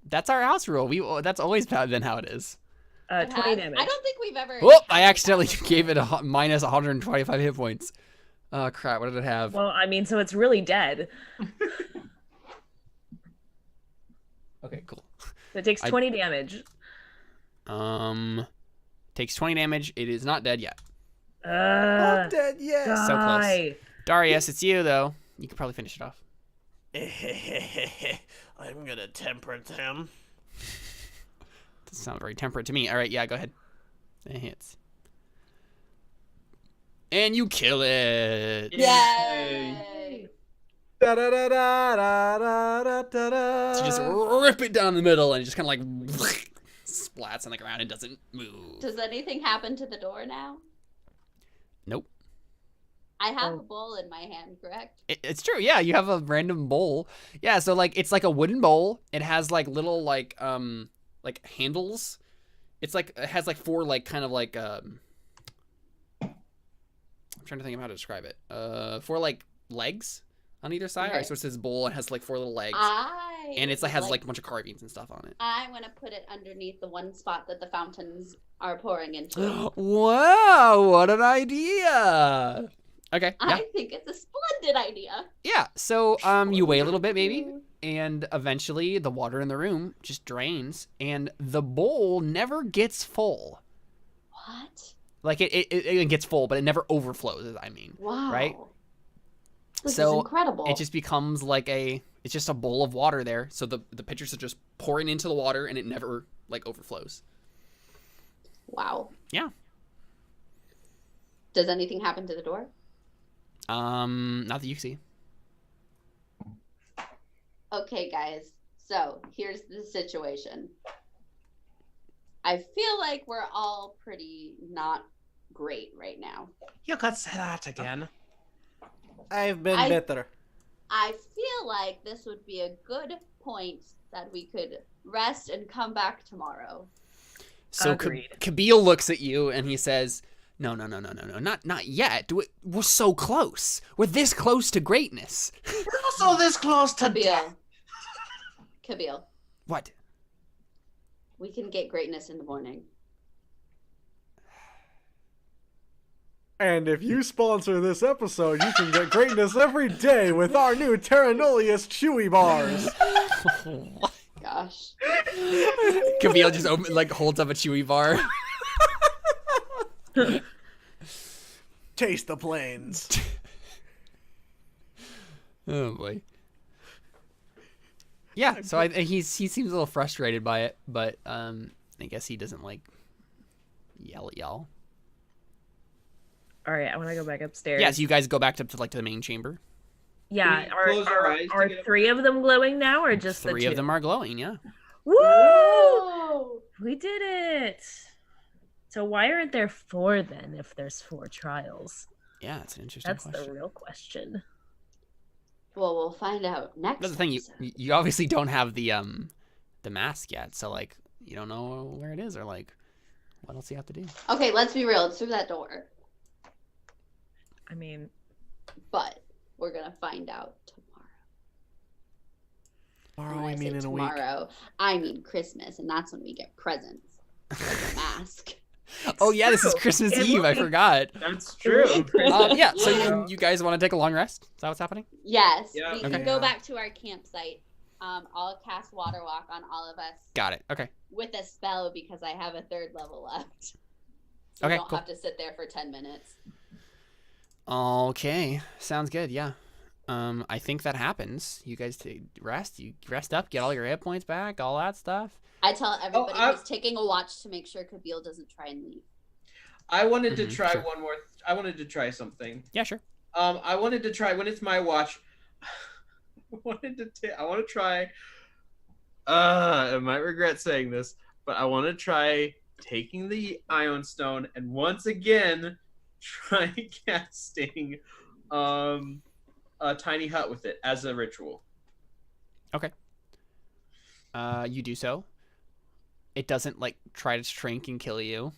That's our house rule. That's always been how it is. 20 damage. I don't think we've ever. Whoop! I encountered accidentally that. gave it a minus 125 hit points. Oh crap! What did it have? Well, I mean, so it's really dead. Okay, cool. So it takes I- 20 damage. Takes 20 damage. It is not dead yet. I'm dead, yes. So close. Die. Darius, it's you though. You could probably finish it off. I'm gonna temperate him. Doesn't sound very temperate to me. All right, yeah, go ahead. It hits. And you kill it. Yay! Da da da da da da da da da. So you just rip it down the middle and it just kind of like splats on the ground and doesn't move. Does anything happen to the door now? Nope. I have a bowl in my hand, correct? It's true. Yeah, you have a random bowl. Yeah, so like it's like a wooden bowl. It has like little like handles. It's like it has like 4 like kind of like I'm trying to think of how to describe it. 4 like legs on either side. Okay. Alright, so it's this bowl. It has like 4 little legs, and it's like has like a bunch of carvings and stuff on it. I want to put it underneath the one spot that the fountains are pouring into. Wow, what an idea! Okay, yeah, I think it's a splendid idea. yeah. So you wait a little bit maybe, and eventually the water in the room just drains, and the bowl never gets full. What? Like it gets full, but it never overflows. I mean, Wow. Right? This So, is incredible. it just becomes like it's just a bowl of water there. So the pitchers are just pouring into the water, and it never like overflows. Wow. Yeah. Does anything happen to the door? Not that you see. Okay, guys. So here's the situation. I feel like we're all pretty not great right now. You could say that again. I've been I- better. I feel like this would be a good point that we could rest and come back tomorrow. So Agreed. Kabeel looks at you and he says, "No, not yet. We're so close. We're this close to greatness." We're also this close to death. Kabeel, What? we can get greatness in the morning. And if you sponsor this episode, you can get greatness every day with our new Terra Nullius Chewy Bars. Gosh. Kabeel just holds up a chewy bar. Taste the plains. Oh boy. Yeah, so he seems a little frustrated by it, but I guess he doesn't like yell at y'all. All right, I want to go back upstairs. Yeah, so you guys go back up to the main chamber. Yeah, Can we close our eyes to are get up- 3 of them glowing now, or just 3 the 2? of them are glowing. Yeah. Woo! Oh! We did it. So why aren't there 4 then? If there's 4 trials, Yeah, it's an interesting that's question. the real question. Well, we'll find out next. That's the thing. episode. You obviously don't have the mask yet, so like you don't know where it is or like what else you have to do. Okay, let's be real. It's through that door. I mean, But we're gonna find out tomorrow. And Tomorrow, when I mean say in a week. tomorrow, I mean Christmas, and that's when we get presents, like a mask. Oh yeah, this is true. Christmas It Eve. I will be- forgot. That's true. Yeah. So you guys want to take a long rest? Is that what's happening? Yes, Yeah. we Okay. can go back to our campsite. I'll cast Water Walk on all of us Got it. Okay. with a spell because I have a 3rd level left. So Okay, we don't cool. have to sit there for 10 minutes. Okay. Sounds good. Yeah. I think that happens. You guys rest. You rest up. Get all your hit points back. All that stuff. I tell everybody I- who's taking a watch to make sure Kabeel doesn't try and leave. I wanted to Mhm, try sure. one more. I wanted to try something. Yeah. Sure. I wanted to try when it's my watch. I want to try. I might regret saying this, but I want to try taking the Ion Stone and once again try casting a tiny hut with it as a ritual. You do so. It doesn't like try to shrink and kill you.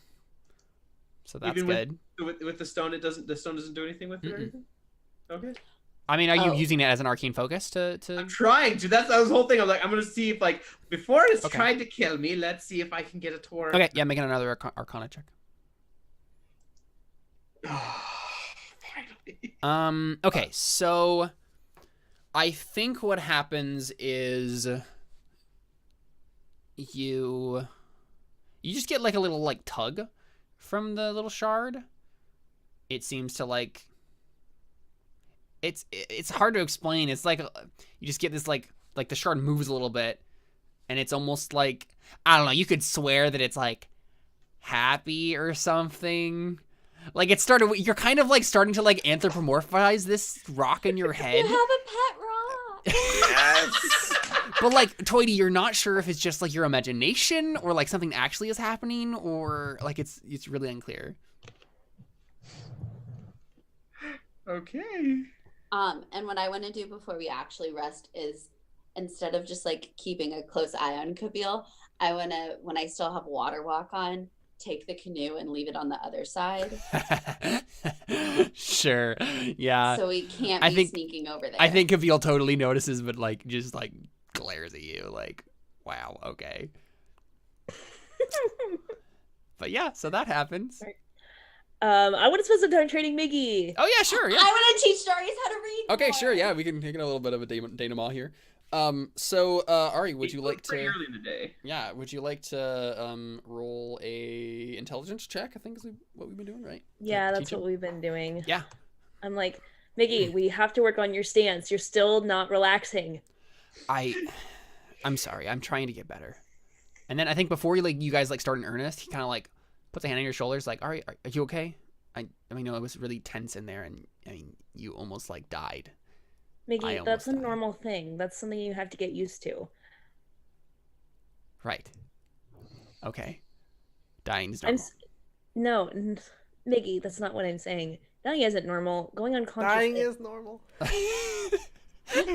So that's Even good. With the stone, the stone doesn't do anything with it or Mm-mm. anything? Okay. I mean, are you Oh. using it as an arcane focus to? I'm trying to. That was the whole thing. I'm like, I'm gonna see if like before it's Okay. tried to kill me, let's see if I can get it to work. Okay. Yeah. Making another Arcana check. Finally. Okay, so I think what happens is you just get like a little like tug from the little shard. It seems to like it's hard to explain. It's like you just get this like the shard moves a little bit and it's almost like I don't know, you could swear that it's like happy or something. Like it started. You're kind of like starting to like anthropomorphize this rock in your head. You have a pet rock. Yes. But like Toity, you're not sure if it's just like your imagination or like something actually is happening or like it's really unclear. Okay. And what I want to do before we actually rest is instead of just like keeping a close eye on Kabeel, I want to, when I still have Water Walk on, take the canoe and leave it on the other side. Sure. Yeah. So we can't I be think- sneaking over there. I think Kavil totally notices, but like just like glares at you like, wow, okay. But yeah, so that happens. I want to spend some time training Miggy. Oh yeah, sure, yeah. I want to teach Darius how to read. Okay, more. sure, yeah. We can take a little bit of a denouement here. So Ari, would you like Pretty to? early in the day. Yeah, would you like to roll a intelligence check? I think is what we've been doing, right? Yeah, To that's teach him? what we've been doing. Yeah. I'm like, Miggy, we have to work on your stance. You're still not relaxing. I'm sorry. I'm trying to get better. And then I think before you guys like start in earnest, he kind of like puts a hand on your shoulders, like, Ari, are you okay? I mean, no, it was really tense in there, and I mean, you almost like died. I Miggy, almost that's a died. normal thing. That's something you have to get used to. Right. Okay. Dying is I'm normal. no, Miggy, that's not what I'm saying. Dying isn't normal. Going unconscious. Dying is normal.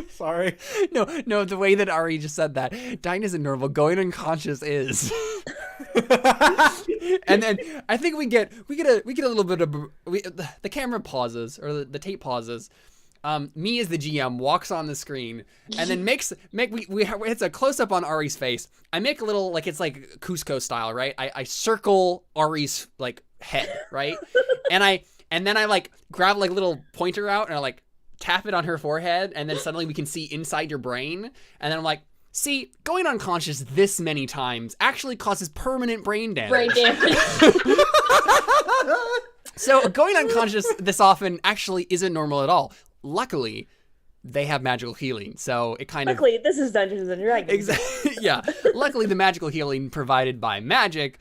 Sorry. No, the way that Ari just said that, dying isn't normal. Going unconscious is. And then I think we get a little bit of the camera pauses or the tape pauses. Me as the GM walks on the screen and then it's a close up on Ari's face. I make a little like it's like Cusco style, right? I circle Ari's like head, right? and then I like grab like a little pointer out and I like tap it on her forehead and then suddenly we can see inside your brain and then I'm like, see, going unconscious this many times actually causes permanent brain damage. Brain damage. So going unconscious this often actually isn't normal at all. Luckily, they have magical healing, so it kind Luckily, this is Dungeons and Dragons. Exactly. Yeah. Luckily, the magical healing provided by magic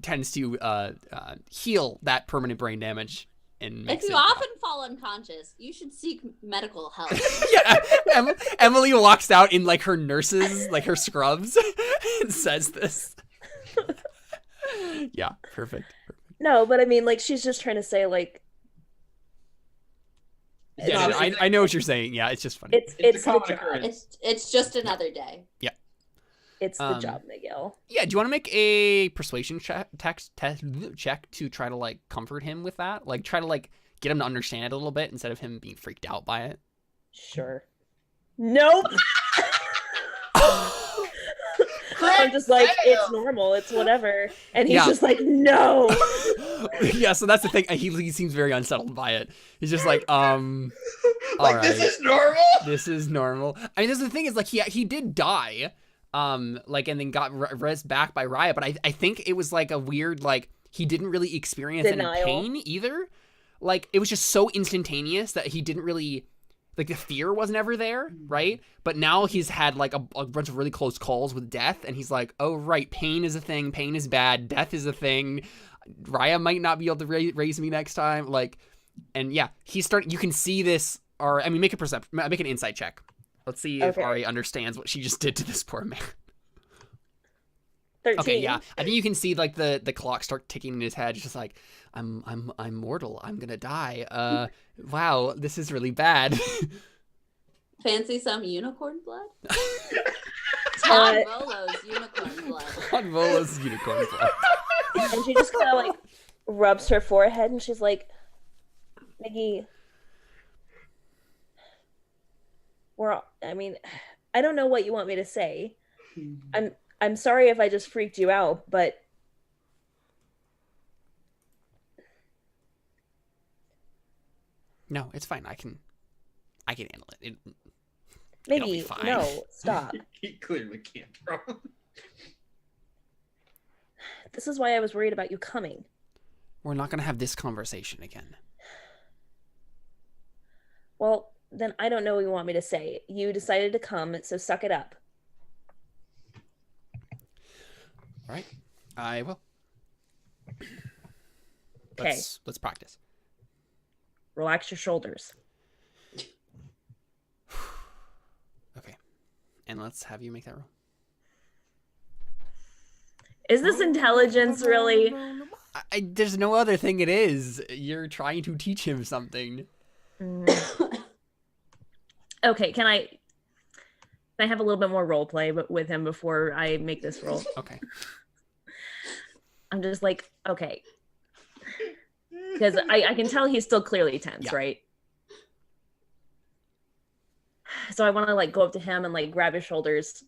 tends to heal that permanent brain damage and If makes you it. often fall unconscious, you should seek medical help. Yeah. Emily walks out in like her nurses, like her scrubs, and says this. Yeah. Perfect. No, but I mean, like, she's just trying to say, like, Yeah, No, I know what you're saying. Yeah, it's just funny. it's a the common job. occurrence. It's just another day. It's the job, Miguel. Yeah, do you want to make a persuasion check to try to like comfort him with that? Like try to like get him to understand it a little bit instead of him being freaked out by it. Sure. Nope. I'm just like, it's normal, it's whatever. And he's just like, no. Yeah, so that's the thing. He seems very unsettled by it. He's just like, all right. This is normal. This is normal. I mean, the thing is, like, he did die, like, and then got res back by Raya, but I think it was like a weird, like, he didn't really experience any pain either. Like, it was just so instantaneous that he didn't really, like, the fear was never there, right? But now he's had, like, a bunch of really close calls with death, and he's like, oh, right, pain is a thing, pain is bad, death is a thing, Raya might not be able to raise me next time, like, and yeah, you can see this, or, I mean, make an insight check. Let's see if Ari understands what she just did to this poor man. 13. Okay, yeah. I think you can see like the clock start ticking in his head. It's just like, I'm mortal. I'm gonna die. Wow, this is really bad. Fancy some unicorn blood? Todd Volo's unicorn blood. Todd Volo's unicorn blood. And she just kind of like rubs her forehead, and she's like, Miggy, I mean, I don't know what you want me to say. I'm sorry if I just freaked you out, but no, it's fine. I can handle it. It'll be fine. No, stop. He clearly can't, bro. This is why I was worried about you coming. We're not gonna have this conversation again. Well, then I don't know what you want me to say. You decided to come, so suck it up. All right, I will. Okay. Let's practice. Relax your shoulders. Okay, and let's have you make that roll. Is this intelligence, really? There's no other thing it is. You're trying to teach him something. Okay, can I have a little bit more role play with him before I make this roll? Okay. I'm just like, okay. Because I can tell he's still clearly tense, right? So I want to like go up to him and like grab his shoulders.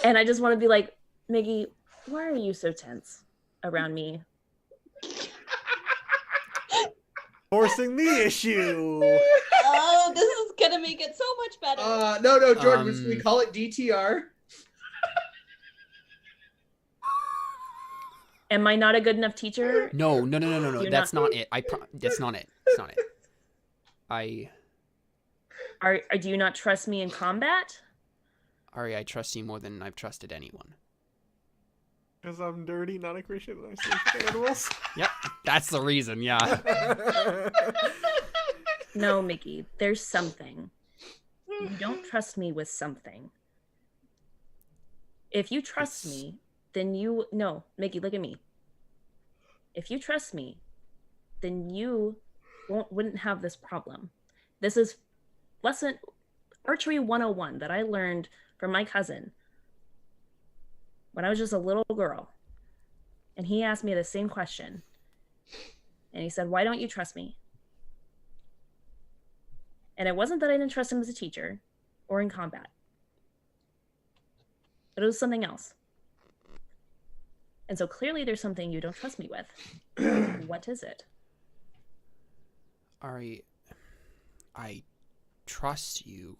And I just want to be like, Miggy, why are you so tense around me? Forcing the issue. Oh, this is gonna make it so much better. No, Jordan, we call it DTR. Am I not a good enough teacher? No. That's not it. That's not it. It's not it. Do you not trust me in combat? Ari, I trust you more than I've trusted anyone. Because I'm dirty, not a Christian, and I sleep animals. Yep, that's the reason, yeah. No, Mickey, there's something. You don't trust me with something. If you trust me, then no, Mickey, look at me. If you trust me, then you wouldn't have this problem. This is archery 101 that I learned from my cousin when I was just a little girl. And he asked me the same question. And he said, why don't you trust me? And it wasn't that I didn't trust him as a teacher or in combat. But it was something else. And so clearly there's something you don't trust me with. What is it? Ari, I trust you.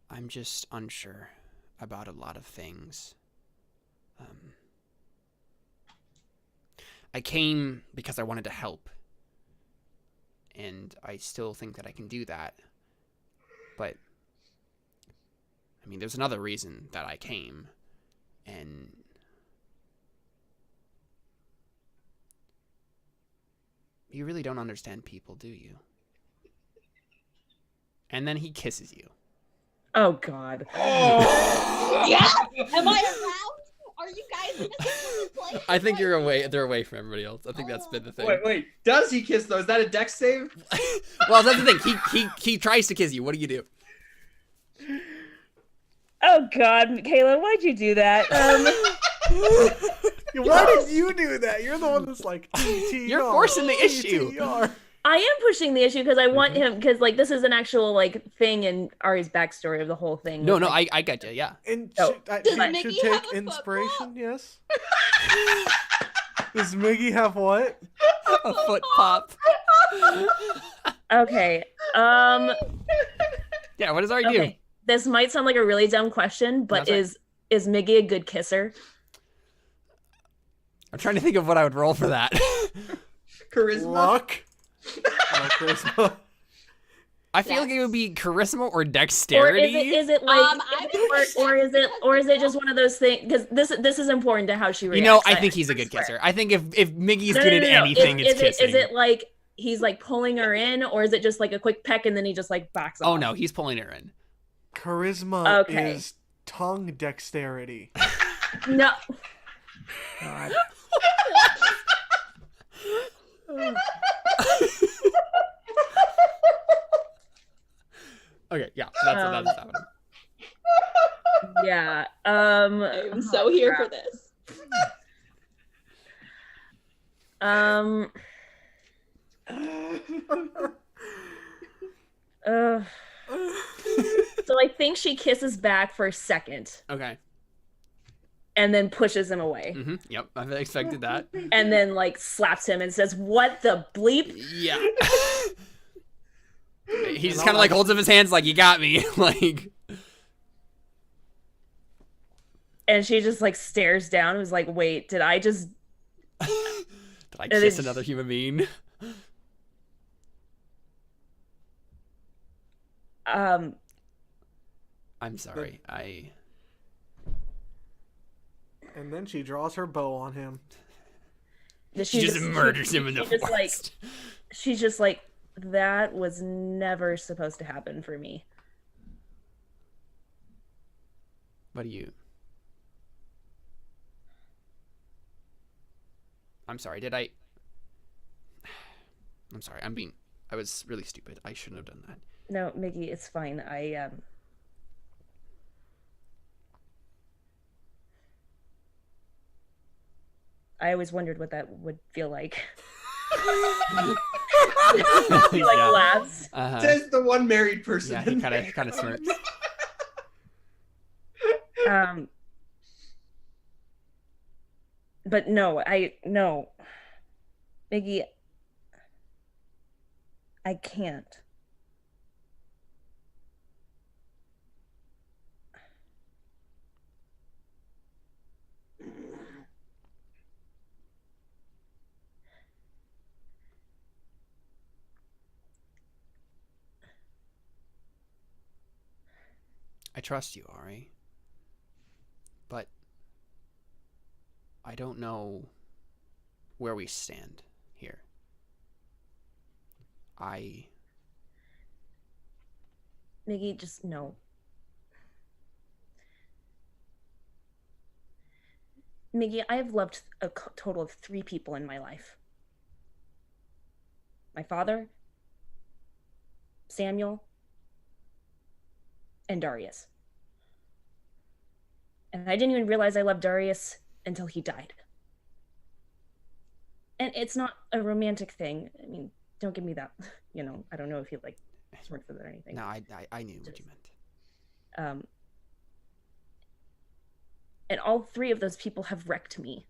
I'm just unsure about a lot of things. I came because I wanted to help. And I still think that I can do that. But, I mean, there's another reason that I came. And you really don't understand people, do you? And then he kisses you. Oh, God. Oh! Yeah! Am I around? Are you guys in a similar place? I think they're away from everybody else. I think that's been the thing. Wait. Does he kiss though? Is that a dex save? Well, that's the thing. He tries to kiss you. What do you do? Oh, God, Kayla, why'd you do that? Why did you do that? You're the one that's like, TTR. You're forcing the issue. TTR. I am pushing the issue because I want him, because like this is an actual like thing in Ari's backstory of the whole thing. No, with, no, like, I get you. Yeah. And Oh. she Does Miggy should have take a inspiration. Yes. Does Miggy have what? A foot pop. Okay. Yeah. What does Ari do? Okay. This might sound like a really dumb question, but That's is Miggy a good kisser? I'm trying to think of what I would roll for that. Charisma. Luck. Charisma. I feel like it would be charisma or Or dexterity. is it like or is it just one of those things, because this is important to how she reacts. You know, I think he's a good kisser. I think if Miggy's good at anything, it's kissing. Is it like he's like pulling her in, or is it just like a quick peck and then he just like backs off? Oh no, he's pulling her in. Charisma Okay. is tongue dexterity. No. God. Okay, yeah, that's happening. Yeah. I'm so here for this. So I think she kisses back for a second Okay. and then pushes him away. Yep, I expected that. And then like slaps him and says, "What the bleep?" Yeah. He just kind of like holds up his hands like, "You got me." Like. And she just like stares down and was like, "Wait, did I just Did I kiss another human being? I'm sorry. And then she draws her bow on him. She just murders him in the just like forest. she's just like, that was never supposed to happen for me." What do you? I'm sorry. Did I? I'm sorry. I was really stupid. I shouldn't have done that. No, Miggy, it's fine. I always wondered what that would feel like. He like Yeah. laughs. Says the one married person. Yeah, he kind of smirks. But no, Miggy, I can't. I trust you, Ari. But I don't know where we stand here. Miggy, just no. Miggy, I have loved a total of 3 people in my life. My father, Samuel, and Darius. And I didn't even realize I loved Darius until he died. And it's not a romantic thing. I mean, don't give me that. You know, I don't know if you like smirk for that or anything. No, I knew what you meant. And all 3 of those people have wrecked me.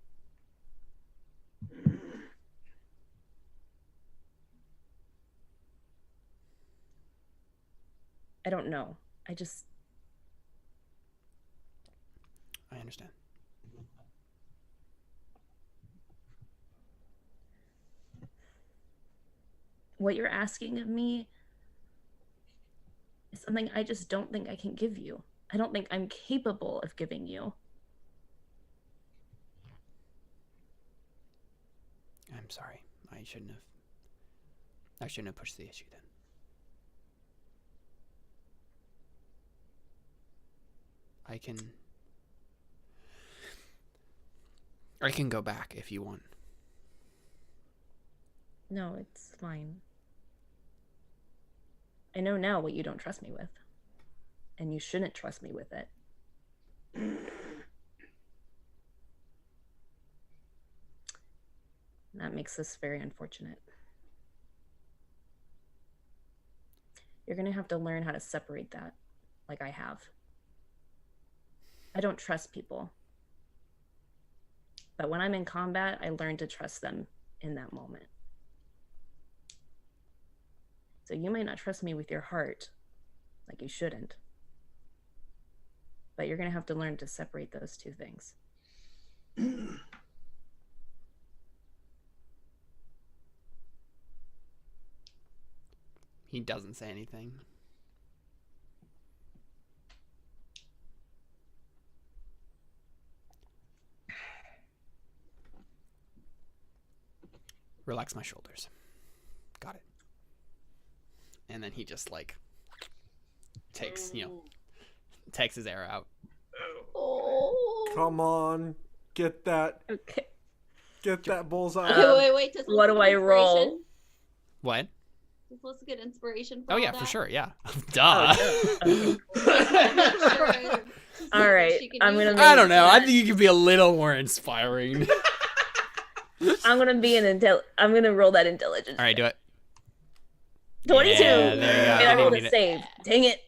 I don't know. I understand. What you're asking of me is something I just don't think I can give you. I don't think I'm capable of giving you. I'm sorry. I shouldn't have pushed the issue then. I can go back if you want. No, it's fine. I know now what you don't trust me with. And you shouldn't trust me with it. That makes this very unfortunate. You're going to have to learn how to separate that, like I have. I don't trust people. But when I'm in combat, I learn to trust them in that moment. So you might not trust me with your heart, like you shouldn't. But you're going to have to learn to separate those two things. He doesn't say anything. Relax my shoulders. Got it. And then he just like takes his arrow out. Oh. Come on, get that bullseye. Wait. What do I roll? What? Does Melissa get inspiration for Oh all yeah, that? for sure. Yeah. Duh. Okay. Sure. All right, She can I'm use gonna it. be- I don't know. I think you could be a little more inspiring. I'm gonna be I'm gonna roll that intelligence. All right, do it. 22. Yeah, there you go. And You I rolled didn't a need save. Dang it.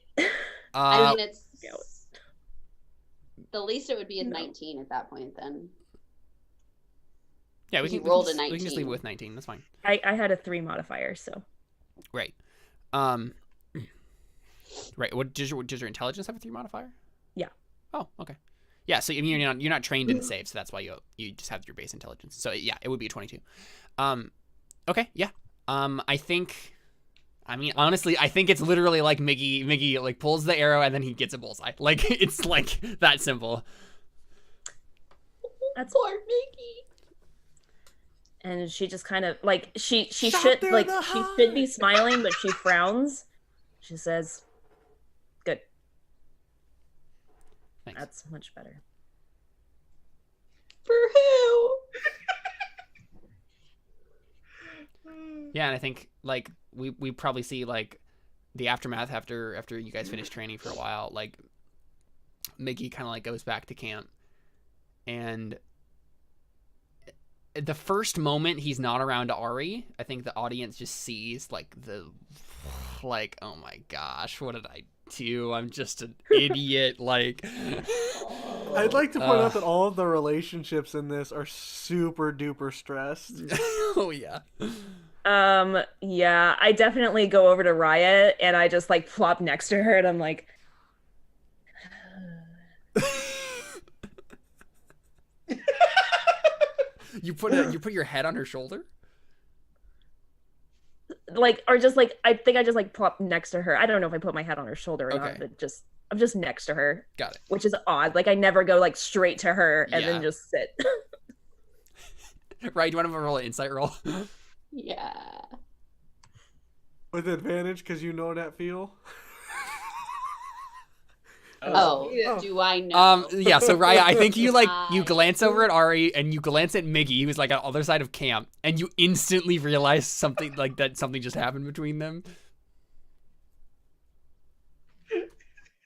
I mean, it's Go. the least it would be is 19 at that point. Then yeah, we you can rolled a we can just leave it 19. with 19. That's fine. I had a 3 modifier, so Right. Right. What does your intelligence have a 3 modifier? Yeah. Oh, okay. Yeah. So I mean, you're not trained in save, so that's why you just have your base intelligence. So yeah, it would be a 22. Okay. Yeah. I mean, honestly, I think it's literally like Miggy like pulls the arrow and then he gets a bullseye. Like it's like that simple. that's poor Mickey. and she just kind of like she Shot should through like the she should be heart. smiling, but she frowns. She says, "Good. Thanks. That's much better." For who? Yeah, and I think like we probably see like the aftermath after you guys finish training for a while. Like Mickey kind of like goes back to camp, and the first moment he's not around Ari, I think the audience just sees like oh my gosh, what did I do? I'm just an idiot. Like I'd like to point out that all of the relationships in this are super duper stressed. oh yeah. Yeah, I definitely go over to Riot and I just like flop next to her and I'm like, You put your head on her shoulder? like, or just like, I think I just like plop next to her. I don't know if I put my head on her shoulder or Okay. not, but I'm just next to her, Got it. which is odd. Like I never go like straight to her and Yeah. then just sit. Right, do you want to roll an insight roll? Yeah. With advantage, because you know that feel. Oh, Yeah. do I know? Yeah, so Raya, I think you I- glance over at Ari and you glance at Miggy, who's like on the other side of camp, and you instantly realize something like that something just happened between them.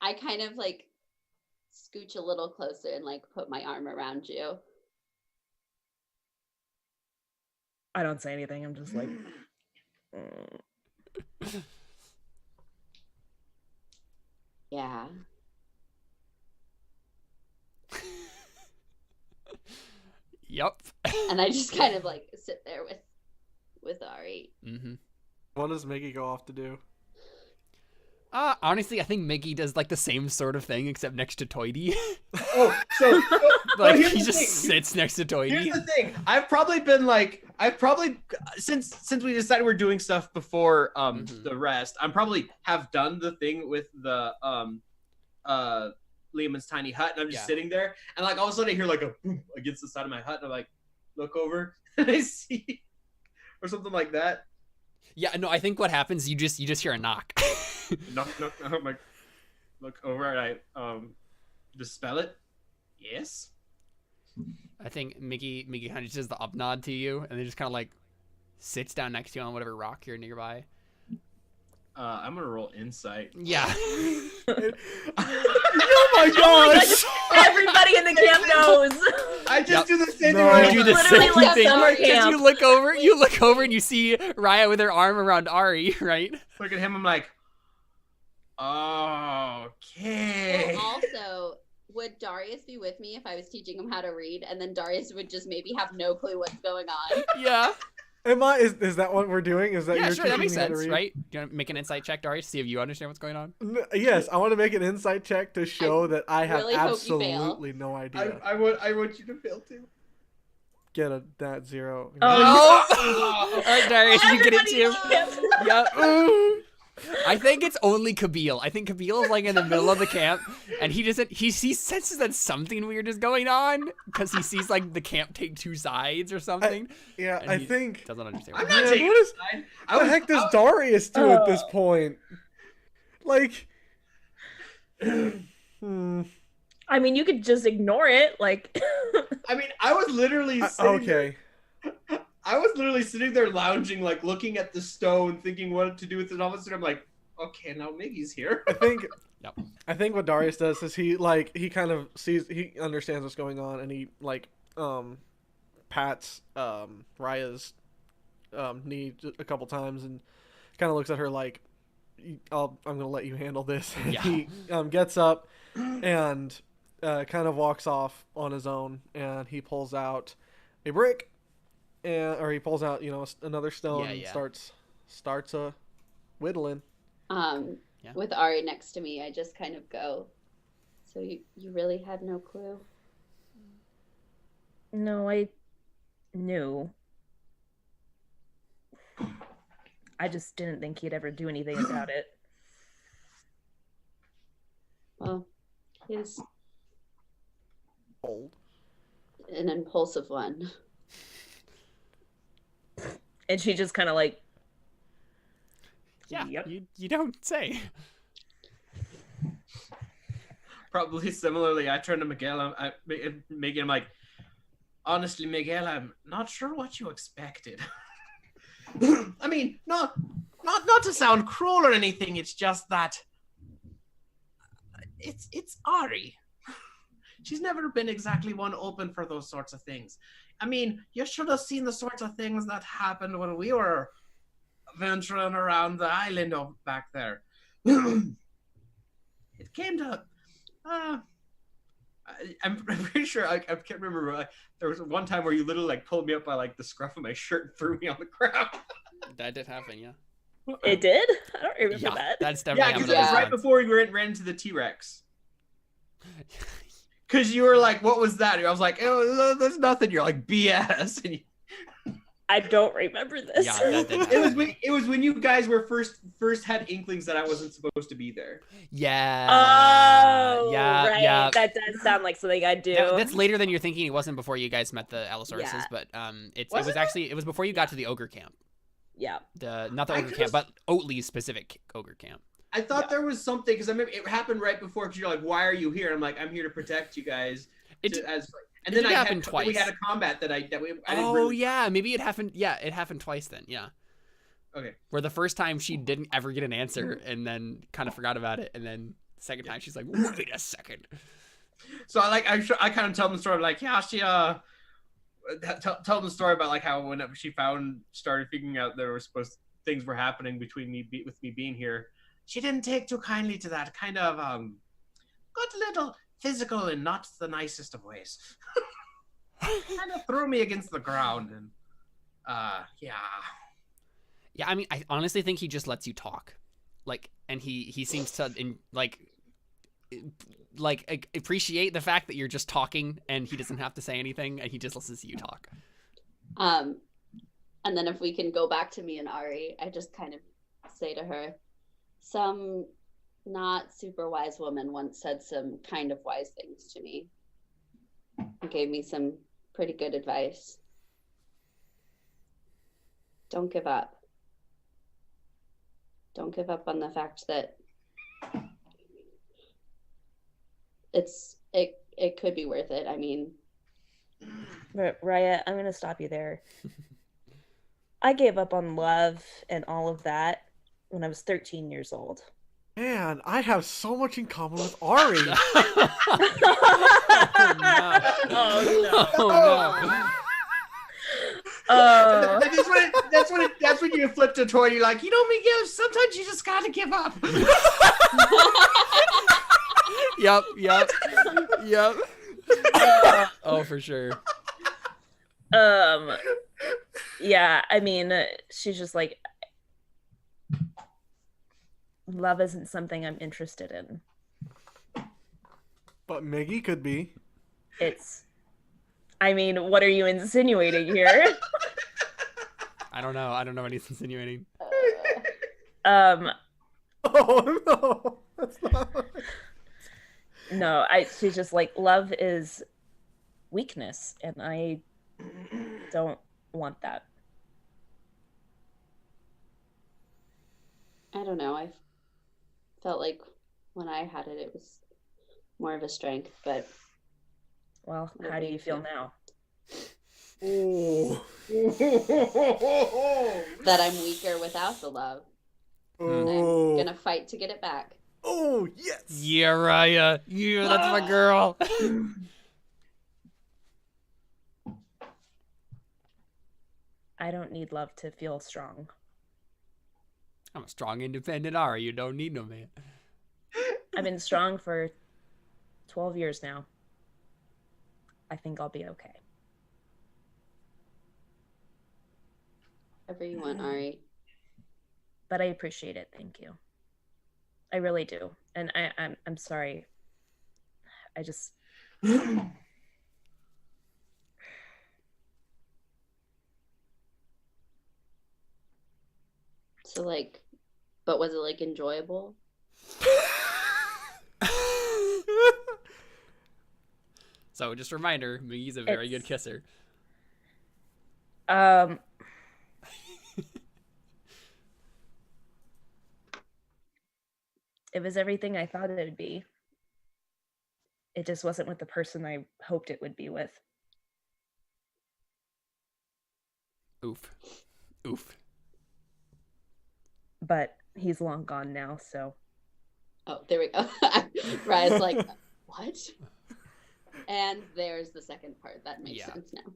I kind of like scooch a little closer and like put my arm around you. I don't say anything. I'm just like, Yeah. Yep. And I just kind of like sit there with Ari. Mm-hmm. What does Mickey go off to do? Honestly, I think Miggy does like the same sort of thing except next to Toity. Oh, so Like here's he the just thing. sits next to Toity. Here's the thing. I've probably since we decided we're doing stuff before Mhm. the rest. I'm probably have done the thing with the Lehman's tiny hut, and I'm just Yeah. sitting there, and like all of a sudden I hear like a boom against the side of my hut, and I like look over and I see or something like that. Yeah, no, I think what happens you just hear a knock. Knock. I'm like look over and I dispel it. Yes. I think Miggy kind of just does the up nod to you, and then just kind of like sits down next to you on whatever rock you're nearby. I'm gonna roll insight. Yeah. Oh my gosh! everybody in the camp knows. I just Yep. do the same No. thing. You do the Literally same like thing. summer 'Cause camp. you look over and you see Raya with her arm around Ari, right? Look at him. I'm like, Okay. Well, also, would Darius be with me if I was teaching him how to read, and then Darius would just maybe have no clue what's going on? Yeah. Is that what we're doing? Is that Yeah, you're sure, that teaching makes me how to sense, read? right? You want to make an insight check, Darius, see if you understand what's going on? Yes, I want to make an insight check to show that I have really hope you fail. absolutely no idea. I want you to fail too. Get that 0. Oh! All right, Darius, you get it too. Everybody Yep. I think it's only Kabeel. I think Kabeel is like in the middle of the camp, and he doesn't. He senses that something weird is going on because he sees like the camp take two sides or something. Yeah, and I he think. doesn't understand. I'm What not Yeah, taking what is- a side. What the heck does Darius do at this point? Like. I mean, you could just ignore it. Like, I mean, I was literally sitting there. Okay. I was literally sitting there lounging, like looking at the stone, thinking what to do with it. All of a sudden, I'm like, okay, now Miggy's here. I think. Yep. I think what Darius does is he kind of sees, he understands what's going on, and he pats Raya's knee a couple times and kind of looks at her like, I'm gonna let you handle this. And Yeah. he gets up and kind of walks off on his own, and he pulls out a brick, or he pulls out another stone and starts whittling. Yeah. With Ari next to me, I just kind of go, so you really had no clue? no, I knew. I just didn't think he'd ever do anything about it. Well, he's Old. an impulsive one. And she just kind of like, Yeah. Yep. You don't say. Probably similarly, I turned to Miguel. I'm like, honestly, Miguel, I'm not sure what you expected. I mean, not to sound cruel or anything. It's just that it's Ari. She's never been exactly one open for those sorts of things. I mean, you should have seen the sorts of things that happened when we were venturing around the island back there. It came to I'm pretty sure I can't remember. There was one time where you literally like pulled me up by like the scruff of my shirt and threw me on the ground. That did happen, yeah. it did? I don't remember Yeah, that. that's Yeah, definitely because it was happened. right before we ran into the T-Rex. Because you were like, "What was that?" And I was like, "Oh, there's nothing." You're like, "BS." And I don't remember this. Yeah, that did it was when you guys were first had inklings that I wasn't supposed to be there. Yeah. Oh, yeah, right. yeah. That does sound like something I do. That's later than you're thinking. It wasn't before you guys met the Allosauruses, Yeah. but it Was was it? actually it was before you got to the ogre camp. Yeah. Not the I ogre camp, just- but Oatly's specific ogre camp. I thought there was something because I remember it happened right before. Because you're like, "Why are you here?" I'm like, "I'm here to protect you guys." It And it then did happen twice. We had a combat that I didn't Oh really... yeah, maybe it happened. Yeah, it happened twice then. Yeah. Okay. Where the first time she didn't ever get an answer and then kind of forgot about it, and then the second time she's like, "Wait a second." So I kind of tell them the story like, yeah, she tell them the story about like how when she started figuring out there were things were happening between me being here, she didn't take too kindly to that. Kind of got a little physical in not the nicest of ways. Kind of threw me against the ground and yeah. Yeah, I mean, I honestly think he just lets you talk, like, and he seems to appreciate the fact that you're just talking and he doesn't have to say anything and he just listens to you talk. And then if we can go back to me and Ari, I just kind of say to her, some not super wise woman once said some kind of wise things to me. It gave me some pretty good advice. Don't give up. Don't give up on the fact that it could be worth it. I mean, But Raya, I'm going to stop you there. I gave up on love and all of that when I was 13 years old. Man, I have so much in common with Ari. Oh no! Oh, Oh no! Oh. That's when you flip to toy. You're like, Miguel. Sometimes you just gotta give up. Yep. Oh, for sure. Yeah, I mean, she's just like, love isn't something I'm interested in. But Miggy could be. I mean, what are you insinuating here? I don't know what he's insinuating. Oh no, that's not. No, she's just like, love is weakness, and I don't want that. I don't know. I felt like when I had it, it was more of a strength, but Well, how do you feel now? Oh. that I'm weaker without the love. And I'm gonna fight to get it back. Oh yes. Yeah, Raya. Yeah, that's my girl. I don't need love to feel strong. I'm a strong, independent Ari. You don't need no man. I've been strong for 12 years now. I think I'll be okay. Whatever you want, Ari. But I appreciate it. Thank you. I really do. And I'm sorry. I just So but was it enjoyable? So just a reminder, Miggy's a very good kisser. It was everything I thought it would be. It just wasn't with the person I hoped it would be with. Oof. But he's long gone now, so. Oh, there we go. Raya's like, what? And there's the second part. That makes sense now.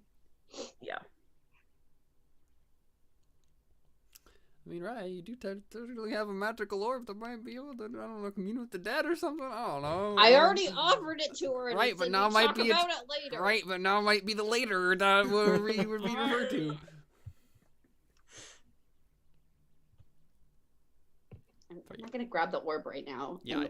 Yeah. I mean, Raya, you do totally have a magical orb that might be able to, I don't know, commune with the dead or something. I don't know. I already offered it to her. And right, but now might be about it later. Right, but now might be the later that would be referred to. I'm not gonna grab the orb right now. Yeah.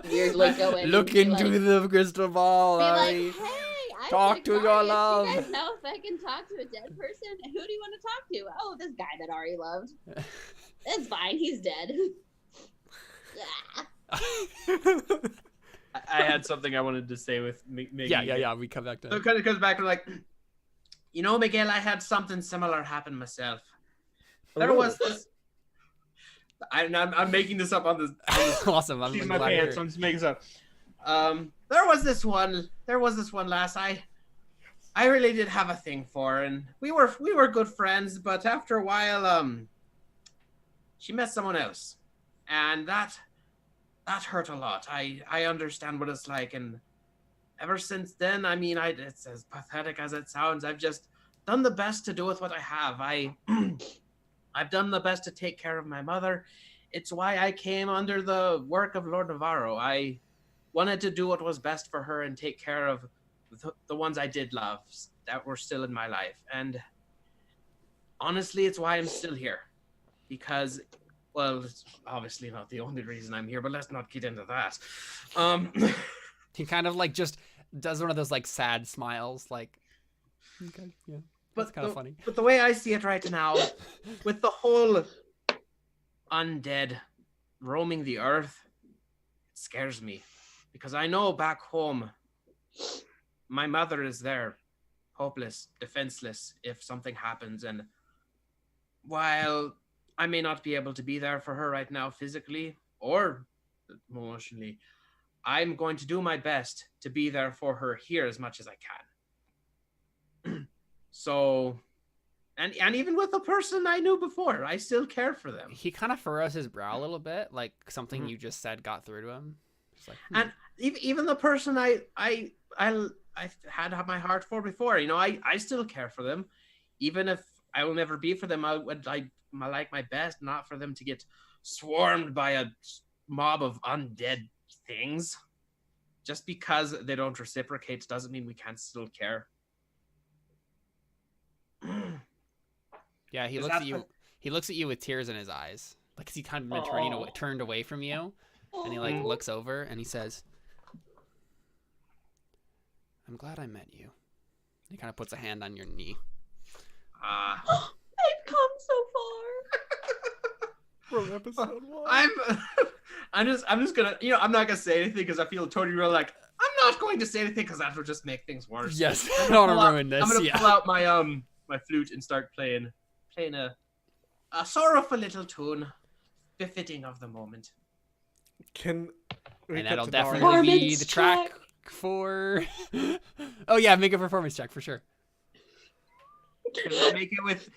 Weirdly go in. Look into the crystal ball. Be Ari. like, hey, Talk to your love. Do you guys know if I can talk to a dead person? Who do you want to talk to? Oh, this guy that Ari loved. It's fine. He's dead. I had something I wanted to say with Miggy. Yeah. We come back to So it kind of comes back to Miguel, I had something similar happen myself. There was this. I'm making this up on this. Awesome. I'm She's glad my to hear pants. it. So I'm just making this up. There was this one lass I really did have a thing for, and we were good friends. But after a while, she met someone else, and that hurt a lot. I understand what it's like, and ever since then, I mean, it's as pathetic as it sounds. I've just done the best to do with what I have. I've done the best to take care of my mother. It's why I came under the work of Lord Navarro. I wanted to do what was best for her and take care of the ones I did love that were still in my life. And honestly, it's why I'm still here. Because, well, it's obviously not the only reason I'm here, but let's not get into that. He kind of just does one of those sad smiles, okay, yeah. That's kind of funny. But the way I see it right now, with the whole undead roaming the earth, it scares me. Because I know back home, my mother is there, hopeless, defenseless, if something happens. And while I may not be able to be there for her right now physically or emotionally, I'm going to do my best to be there for her here as much as I can. So, and even with the person I knew before, I still care for them. He kind of furrows his brow a little bit, like something you just said got through to him. And even the person I had my heart for before, I still care for them, even if I will never be for them. I like my best not for them to get swarmed by a mob of undead things. Just because they don't reciprocate doesn't mean we can't still care. Yeah, he Is looks at that you. the- He looks at you with tears in his eyes, like 'cause he kind of been turned away from you, and he like Aw. looks over and he says, "I'm glad I met you." He kind of puts a hand on your knee. I've come so far. From episode 1. I'm just gonna, I'm not gonna say anything because I feel totally real. Like, I'm not going to say anything because that will just make things worse. Yes, I I'm don't gonna want to ruin this. I'm gonna Yeah. pull out my my flute and start playing a sorrowful little tune, befitting of the moment. Can we And cut that'll to definitely Darius? be Performance the track for. Oh yeah, make a performance check for sure. Can I make it with?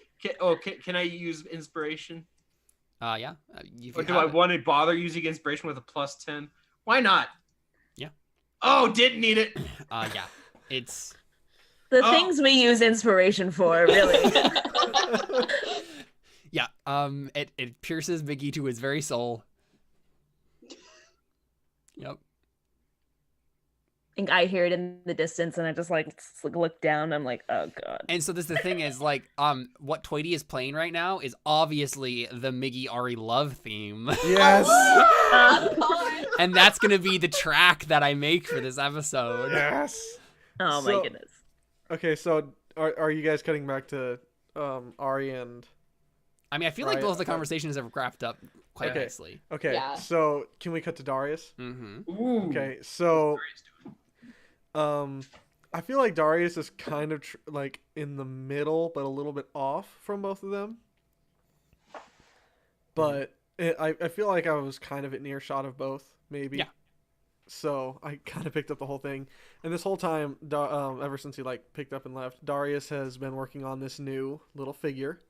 Can I use inspiration? Yeah. Or do I want to bother using inspiration with a +10? Why not? Yeah. Oh, didn't need it. Yeah. It's. The Oh. things we use inspiration for, really. Yeah. It pierces Biggie to his very soul. Yep. think I hear it in the distance, and I just like look down. I'm like, oh god. And so this the thing is like what Tweety is playing right now is obviously the Miggy Ari love theme. Yes. Of course. And that's gonna be the track that I make for this episode. Yes. Oh my So- goodness. Okay, so are you guys cutting back to Ari and I mean I feel like Right, both the okay. conversations have wrapped up quite Okay. nicely. okay, Yeah. so can we cut to Darius? Mm-hmm. Ooh. Okay, so I feel like Darius is kind of like in the middle, but a little bit off from both of them. But I feel like I was kind of at near shot of both, maybe. Yeah. So I kind of picked up the whole thing, and this whole time, ever since he like picked up and left, Darius has been working on this new little figure.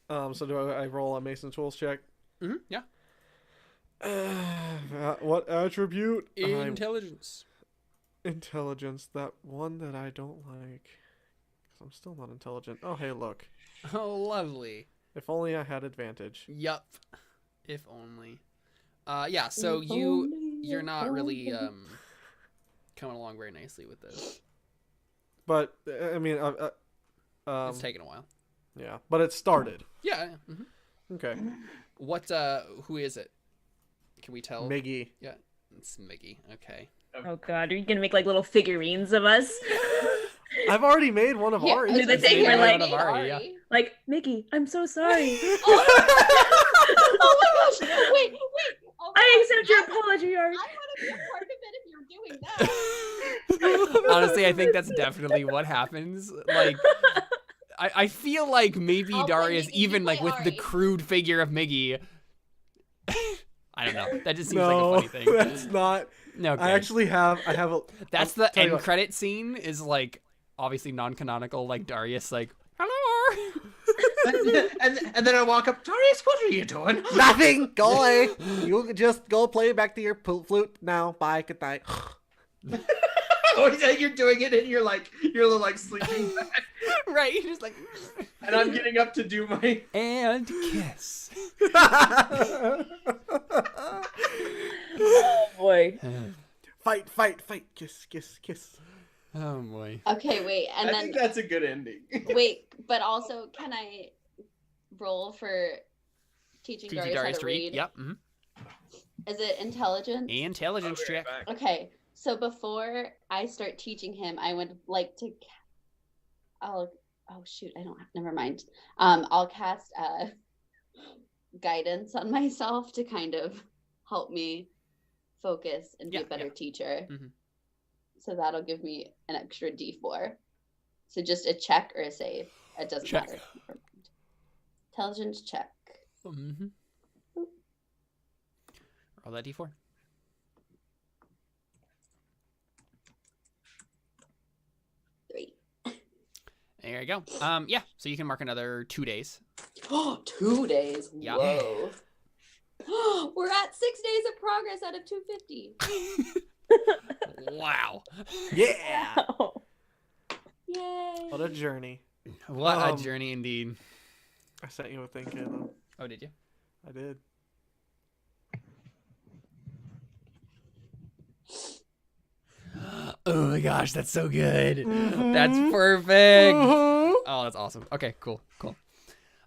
So do I roll a Mason Tools check? Mm-hmm. Yeah. What attribute? Intelligence. Intelligence, that one that I don't like. 'Cause I'm still not intelligent. Oh, hey, look. Oh, lovely. If only I had advantage. Yup. If only. Yeah. So you're not really coming along very nicely with this. But I mean, It's taken a while. yeah. But it started. Yeah. Mm-hmm. Okay. What? Who is it? Can we tell? Miggy. Yeah, it's Miggy. Okay. Oh god, are you gonna make like little figurines of us? I've already made one of Yeah, Ari's. Do the It's thing made where out like of Ari, yeah. like Mickey, I'm so sorry. Oh my gosh! Wait! Oh my I gosh. accept your apology, Ari. I want to be a part of it if you're doing that. Honestly, I think that's definitely what happens. Like, I feel like maybe I'll play Darius, Miggy, you even like play with the Ari. crude figure of Miggy. I don't know. That just seems No, like a funny thing. that's not. No, okay. I actually have. I have a. That's I'll the tell you end what. credit scene is like obviously non-canonical. Like Darius, like hello. and then I walk up, Darius, what are you doing? Nothing. Go away. You just go play back to your flute now. Bye. Good night. Oh, yeah, you're doing it, and you're like sleeping back, Right, he's just like and I'm getting up to do my. and kiss. Oh boy. Fight, fight, fight. Kiss, kiss, kiss. Oh boy. Okay, wait, and I then think that's a good ending. wait, but also, can I roll for teaching Teaching Darius how Darius to to read? read. Yep. Mm-hmm. Is it intelligence? Intelligence check. Okay, so before I start teaching him, I would like to. Oh shoot, I don't have. Never mind. I'll cast guidance on myself to kind of help me focus and be Yeah, a better yeah. teacher. Mhm. So that'll give me an extra D4. So just a check or a save. It doesn't Check. matter. Intelligence check. Mm-hmm. Roll that d4. 3. There you go. Yeah. So you can mark another 2 days. Oh, 2 days. Yeah. Whoa. We're at 6 days of progress out of 250. Wow. Yeah. Oh. Yay. What a journey. What a journey indeed. I sent you a thing, Caleb. Oh, did you? I did. Oh my gosh, that's so good. Mhm. That's perfect. Mhm. Oh, that's awesome. Okay, cool.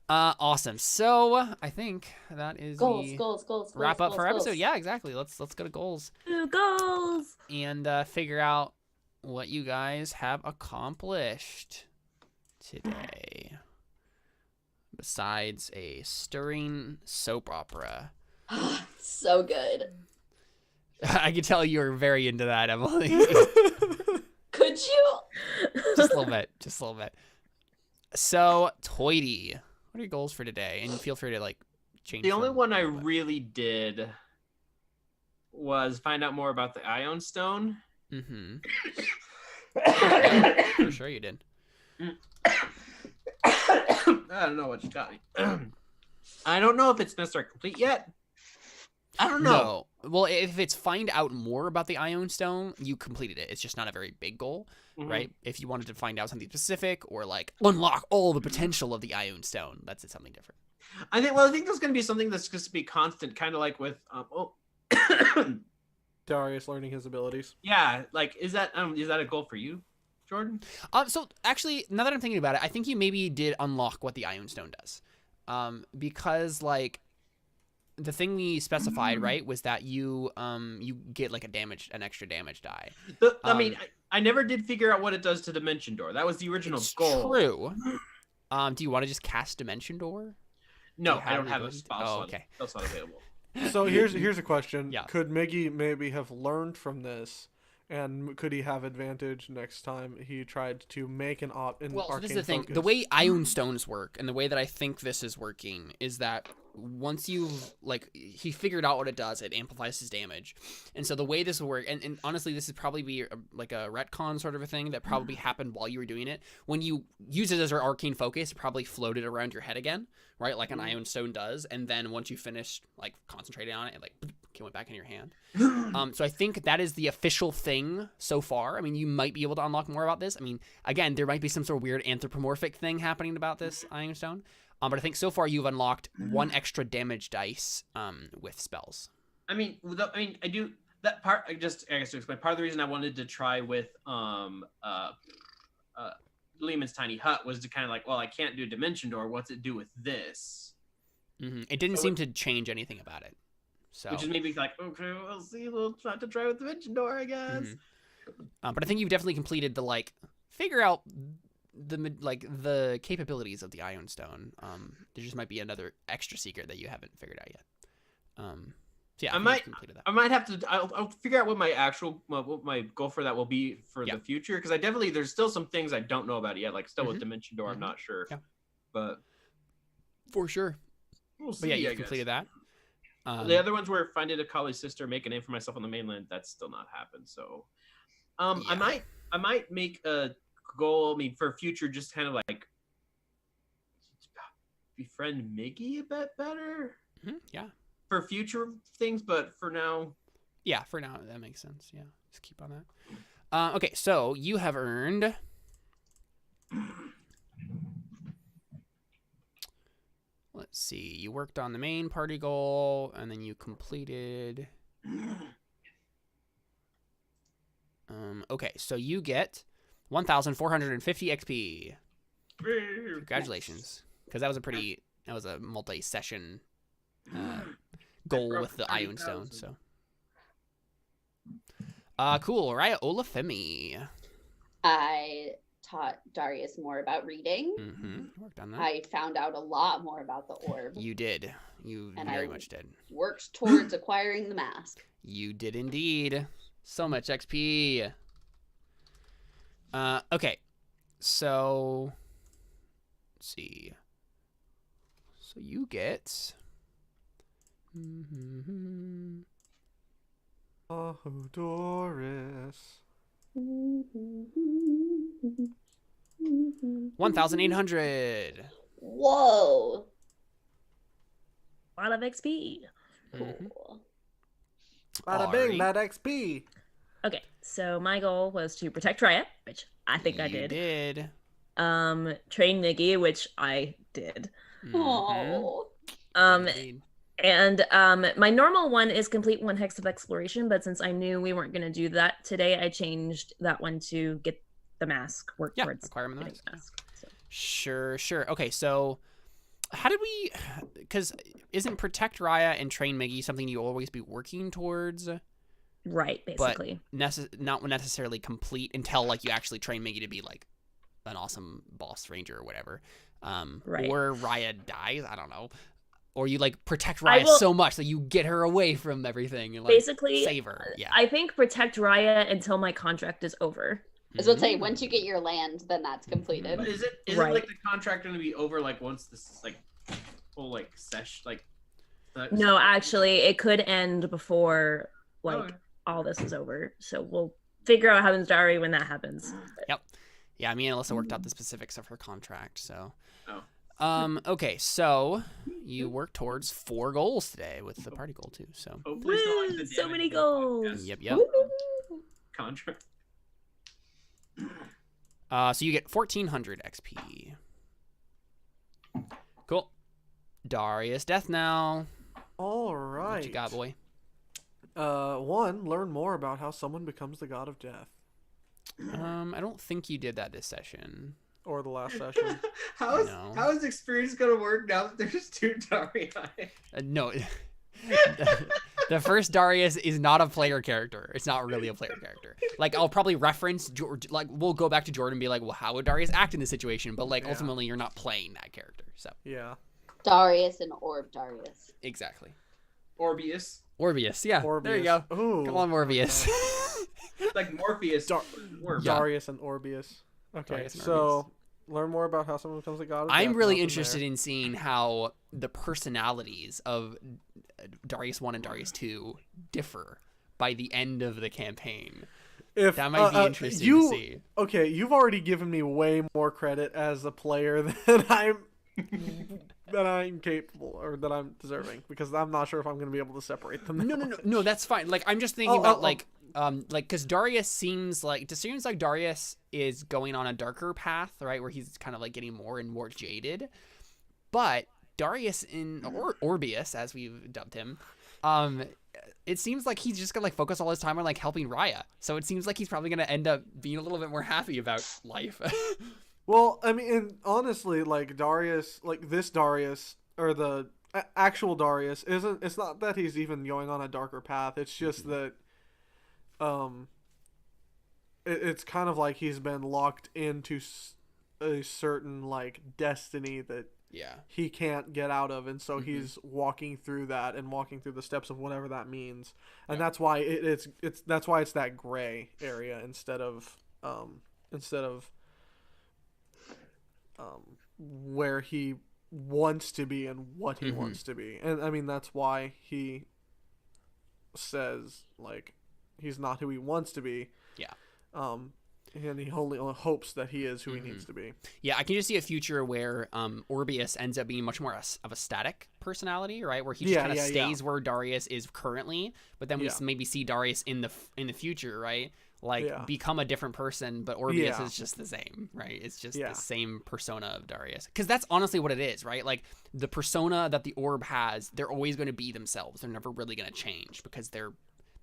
Awesome. So I think that is the Goals. wrap up goals, for our episode. goals. Yeah, exactly. Let's go to goals Ooh, goals. and figure out what you guys have accomplished today. Besides a stirring soap opera. So good. I can tell you're very into that, Emily. Could you? Just a little bit. So, Toity, what are your goals for today? And feel free to like change. The only them, one I but- really did was find out more about the Ion Stone. Mm-hmm. For sure you did. I don't know what you got me. I don't know if it's necessarily complete yet. I don't know. No. Well, if it's find out more about the Ion Stone, you completed it. It's just not a very big goal, right? If you wanted to find out something specific or like unlock all the potential of the Ion Stone, that's something different. I think there's going to be something that's just to be constant, kind of like with Darius learning his abilities. yeah, like is that a goal for you, Jordan? So actually, now that I'm thinking about it, I think you maybe did unlock what the Ion Stone does, because like the thing we specified, right, was that you get like an extra damage die. I mean, I never did figure out what it does to Dimension Door. That was the original It's goal. true. Do you want to just cast Dimension Door? No, you I have don't the have a ability to- spell oh, slot. okay. That's not available. So here's a question. Yeah. Could Miggy maybe have learned from this, and could he have advantage next time he tried to make an Well, so arcane this is the thing. focus? The way Ion Stones work, and the way that I think this is working, is that once he figured out what it does, it amplifies his damage. And so the way this will work, and honestly, this would probably be like a retcon sort of a thing that probably happened while you were doing it. When you use it as your arcane focus, it probably floated around your head again, right? Like an Ion Stone does. And then once you finished like concentrating on it, it like went back in your hand. So I think that is the official thing so far. I mean, you might be able to unlock more about this. I mean, again, there might be some sort of weird anthropomorphic thing happening about this Ion Stone. But I think so far you've unlocked one extra damage dice with spells. I do that part. I guess to explain. Part of the reason I wanted to try with Lehman's Tiny Hut was to kind of like, well, I can't do Dimension Door. What's it do with this? Mm-hmm. It didn't seem to change anything about it. So, which is maybe like, okay, we'll see. We'll try to try with Dimension Door, I guess. But I think you've definitely completed the figure out the capabilities of the Ion Stone. There just might be another extra secret that you haven't figured out yet. So yeah, I think you've completed that. I might have to. I'll figure out what my goal for that will be for the future, because there's still some things I don't know about it yet. Like still with Dimension Door, I'm not sure. Yeah. But for sure. We'll see. But yeah, you've completed that. The other ones were finding a college sister, make a name for myself on the mainland. That's still not happened. So, I might make a goal. I mean, for future, just kind of like befriend Miggy a bit better. Yeah. For future things, but for now. Yeah, for now that makes sense. Yeah, just keep on that. Okay, so you have earned. Let's see. You worked on the main party goal, and then you completed. Okay, so you get 1,450 XP. Congratulations, because that was a multi-session goal with the Ion Stone. So, cool. Raya Olafemi. I taught Darius more about reading. Worked on that. I found out a lot more about the orb. You did. You very much did. Worked towards acquiring the mask. You did indeed. So much XP. Okay. So, let's see. So you get. Oh, Doris. 1,800. Whoa. A lot of XP. Cool. Bada bing, that XP. Okay, so my goal was to protect Raya, which I think I did. You did. train Miggy, which I did. Mhm. Oh. Indeed. And my normal one is complete 1 hex of exploration, but since I knew we weren't going to do that today, I changed that one to get the mask, work Yeah, towards acquire him in the getting mask. the mask. So. Sure. Okay, so how did we? Because isn't protect Raya and train Miggy something you always be working towards? Right, basically. Not necessarily complete until like you actually train Miggy to be like an awesome boss ranger or whatever. Right. Or Raya dies. I don't know. Or you like protect Raya so much that you get her away from everything and like basically save her. Yeah. I think protect Raya until my contract is over. I was going to say, once you get your land, then that's completed. But is it Right. like the contract going to be over like once this is like whole like sesh like? No, actually, it could end before like Okay. all this is over. So we'll figure out how happens diary when that happens. Yep. Yeah, me and Alyssa worked out the specifics of her contract, so. Oh. Okay, so you work towards 4 goals today with the party goal too. So. Hopefully it's not like Woo, the so damage many to the goals. podcast Yep. Contract. So you get 1400 XP. Cool. Darius Death now. All right. What you got, boy? 1, learn more about how someone becomes the god of death. I don't think you did that this session. Or the last session. No. How is experience gonna work now that there's 2 Darii? No. The first Darius is not a player character. It's not really a player character. Like, I'll probably reference, like, we'll go back to Jordan and be like, well, how would Darius act in this situation? But, like, Yeah. ultimately, you're not playing that character. So, Yeah. Darius and Orb Darius. exactly. Orbeus. Orbeus, yeah. Orbeus. There you go. Ooh. Come on, Morbius. Like Morpheus. Orb. Yeah. Darius and Orbeus. Okay, Darius and so learn more about how someone becomes the god of death. I'm really Nothing interested there. in seeing how the personalities of Darius 1 and Darius 2 differ by the end of the campampain. If, That might be interesting you, to see. Okay, you've already given me way more credit as a player than I'm capable or that I'm deserving, because I'm not sure if I'm going to be able to separate them. No, that's fine. Like, I'm just thinking about like, because Darius seems like Darius is going on a darker path, right, where he's kind of like getting more and more jaded. But Darius or Orbeus, as we've dubbed him, it seems like he's just gonna like focus all his time on like helping Raya. So it seems like he's probably gonna end up being a little bit more happy about life. Well, I mean, and honestly, like Darius, like this Darius or the actual Darius it's not that he's even going on a darker path. It's just that, it's kind of like he's been locked into a certain like destiny that Yeah. he can't get out of, and so he's walking through that and walking through the steps of whatever that means, and that's why it's that's why it's that gray area instead of where he wants to be and what he wants to be. And I mean, that's why he says like he's not who he wants to be. Yeah. And he only hopes that he is who he needs to be. Yeah, I can just see a future where Orbeus ends up being much more of a static personality, right? Where he just kind of stays where Darius is currently, but then we maybe see Darius in the future, right? Like become a different person, but Orbeus is just the same, right? It's just the same persona of Darius. Because that's honestly what it is, right? Like the persona that the orb has, they're always going to be themselves. They're never really going to change because they're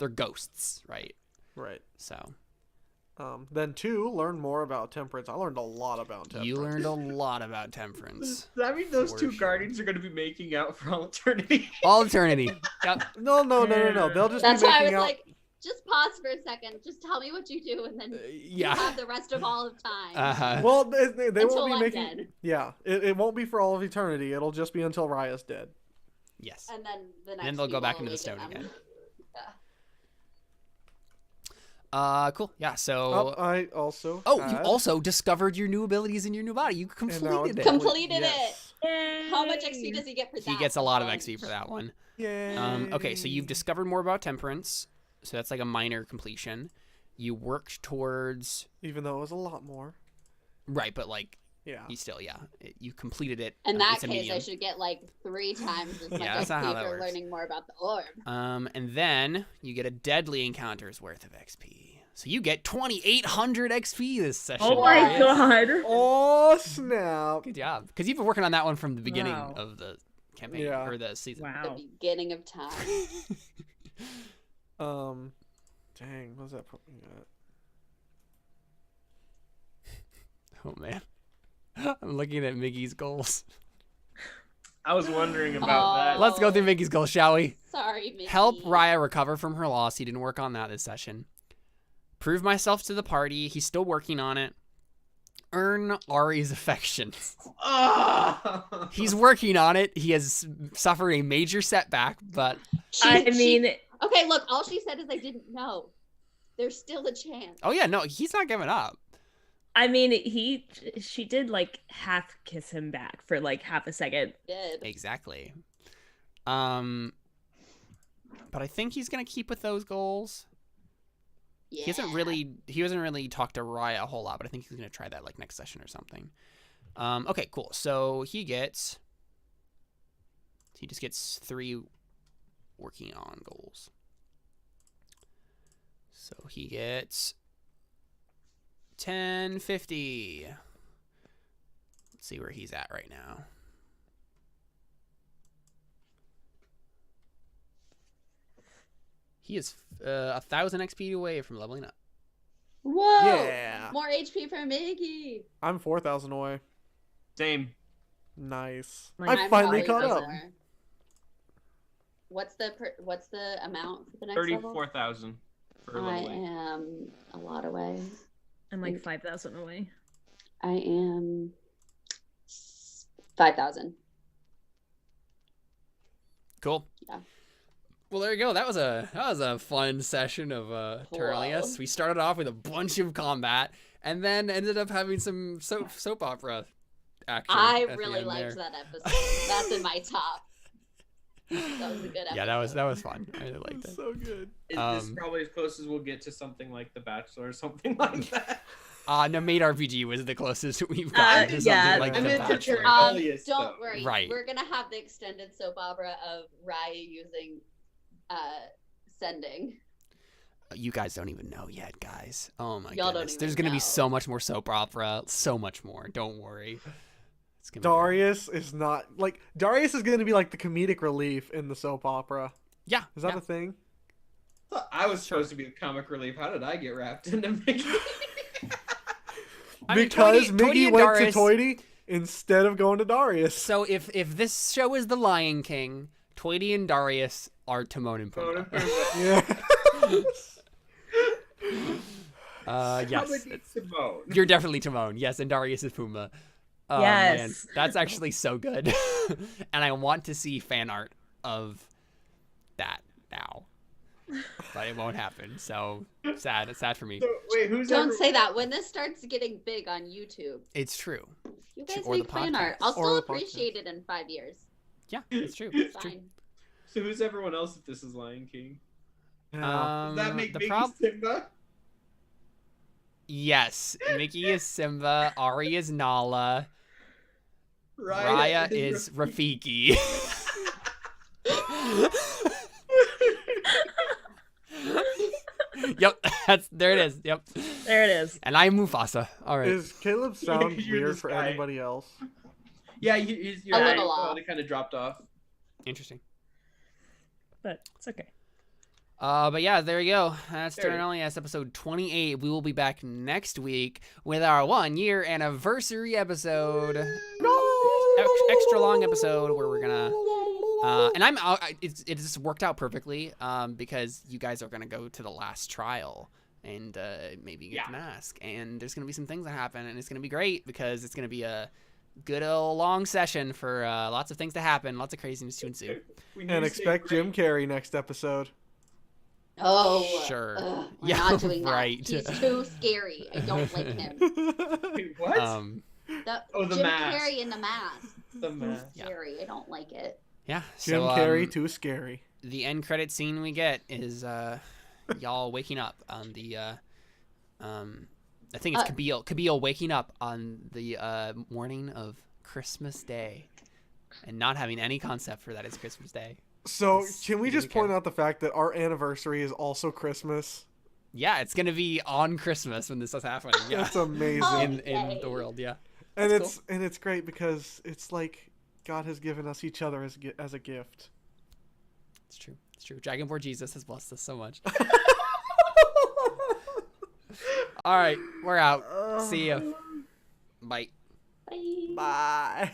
ghosts, right? Right. So. Then 2, learn more about temperance. I learned a lot about temperance. You learned a lot about temperance. Does that mean those For 2 sure. guardians are going to be making out for all eternity? All eternity. Yep. No. They'll just That's be why I making was out. like, just pause for a second. Just tell me what you do, and then you Yeah. have the rest of all of time. Well, they Until won't be I'm making. dead. Yeah, it won't be for all of eternity. It'll just be until Raya's dead. Yes. And then the next And then they'll go people back into the awaken stone them. again. Yeah. Cool. Yeah. So. I also. Oh, had, you also discovered your new abilities in your new body. You and now completed it's it. Completed yes. How much XP does he get for that? He gets a lot of XP for that one. Yay. Okay, so you've discovered more about temperance. So that's like a minor completion. You worked towards Even though it was a lot more. right, but like Yeah. you still you completed it. In that it's a case, medium. I should get like 3 times as much that's not how XP that for works. learning more about the orb. And then you get a deadly encounter's worth of XP. So you get 2,800 XP this session. Oh my Darius. god. Oh snap! Good job. Because you've been working on that one from the beginning Wow. of the campaign Yeah. or the season. The Wow. beginning of time. Dang, what's that? Oh man. I'm looking at Miggy's goals. I was wondering about that. Oh. Let's go through Miggy's goals, shall we? Sorry, Mickey. Help Raya recover from her loss. He didn't work on that this session. Prove myself to the party. He's still working on it. Earn Ari's affection. Ah! He's working on it. He has suffered a major setback, but I mean, Okay, look, all she said is I didn't know. There's still a chance. oh yeah, no, he's not giving up. she did like half kiss him back for like half a second. Did. Exactly. But I think he's gonna keep with those goals. Yeah. He hasn't really talked to Raya a whole lot, but I think he's gonna try that like next session or something. Okay, cool. So he just gets 3 working on goals. So he gets 1050. Let's see where he's at right now. He is 1,000 XP away from leveling up. Whoa! Yeah. More HP for Mickey. I'm 4,000 away. Same. Nice. Like, I I'm finally probably caught up. more. What's the amount for the next level? 34,000 for I leveling. am a lot away. I'm like 5,000 away. I am 5,000. Cool. Yeah. Well, there you go. That was a fun session of Terra Nullius. Wow. We started off with a bunch of combat, and then ended up having some soap opera action. I at the really end liked there. that episode. That's in my top. That was a good episode. Yeah, that was fun. I really liked it. So good. This is probably as close as we'll get to something like The Bachelor or something like that. No, Maid RPG was the closest we've gotten to something yeah. like I The meant to Bachelor. Terra Nullius, Don't though. worry. Right. We're gonna have the extended soap opera of Raya using sending. You guys don't even know yet, guys. Oh my Y'all don't goodness. even There's gonna be know. so much more soap opera. So much more. Don't worry. It's gonna be great. Darius is not like Darius is going to be like the comedic relief in the soap opera. Yeah. Is that yeah. a thing? I was supposed to be the comic relief. How did I get wrapped into Mickey? I mean, Because Toity Mickey and went Darius- to Toity instead of going to Darius. So if this show is The Lion King, Toity and Darius are Timon and Pumbaa. Yeah. Yes. Comedy Simone. You're definitely Timon. Yes, and Darius is Pumbaa. Oh, man, Yes. that's actually so good. And I want to see fan art of that now. But it won't happen. So sad. It's sad for me. So, wait, who's Don't ever- say that. When this starts getting big on YouTube, It's true. you guys Or the make fan art. podcast. I'll Or still the podcast. appreciate it in 5 years. Yeah, it's true. It's It's true. fine. So who's everyone else if this is Lion King? Yeah. Does that make the Mickey Simba? Yes, Mickey is Simba. Ari is Nala. Raya is Rafiki. Yep, there it is. Yep. There it is. And I'm Mufasa. All right. Is Caleb sound You're weird this for guy. anybody else? Yeah, you're A right. little off. It kind of dropped off. Interesting. But it's okay. But yeah, there you go. That's There it Terra is. Nullius episode 28. We will be back next week with our 1-year anniversary episode. Extra long episode where we're gonna and it just worked out perfectly because you guys are gonna go to the last trial and maybe get the mask, and there's gonna be some things that happen, and it's gonna be great because it's gonna be a good old long session for lots of things to happen, lots of craziness to ensue. When And you say expect Jim great- Carrey next episode. Oh, Sure. We're Yeah, not doing that. right. He's too scary. I don't like him. Wait, what? The the Jim mask. Carrey in the mask. The mask. Yeah. Scary. I don't like it. Yeah. Jim So, Carrey, too scary. the end credit scene we get is y'all waking up on the I think it's Kabeel waking up on the morning of Christmas Day and not having any concept for that it's Christmas Day. So, It's can we really just point good. out the fact that our anniversary is also Christmas? Yeah, it's gonna be on Christmas when this is happening. Yeah, That's amazing. Oh. in the world. Yeah, And That's it's great because it's like God has given us each other as a gift. it's true. It's true. Dragonborn Jesus has blessed us so much. All right, we're out. See ya. Bye. Bye. Bye.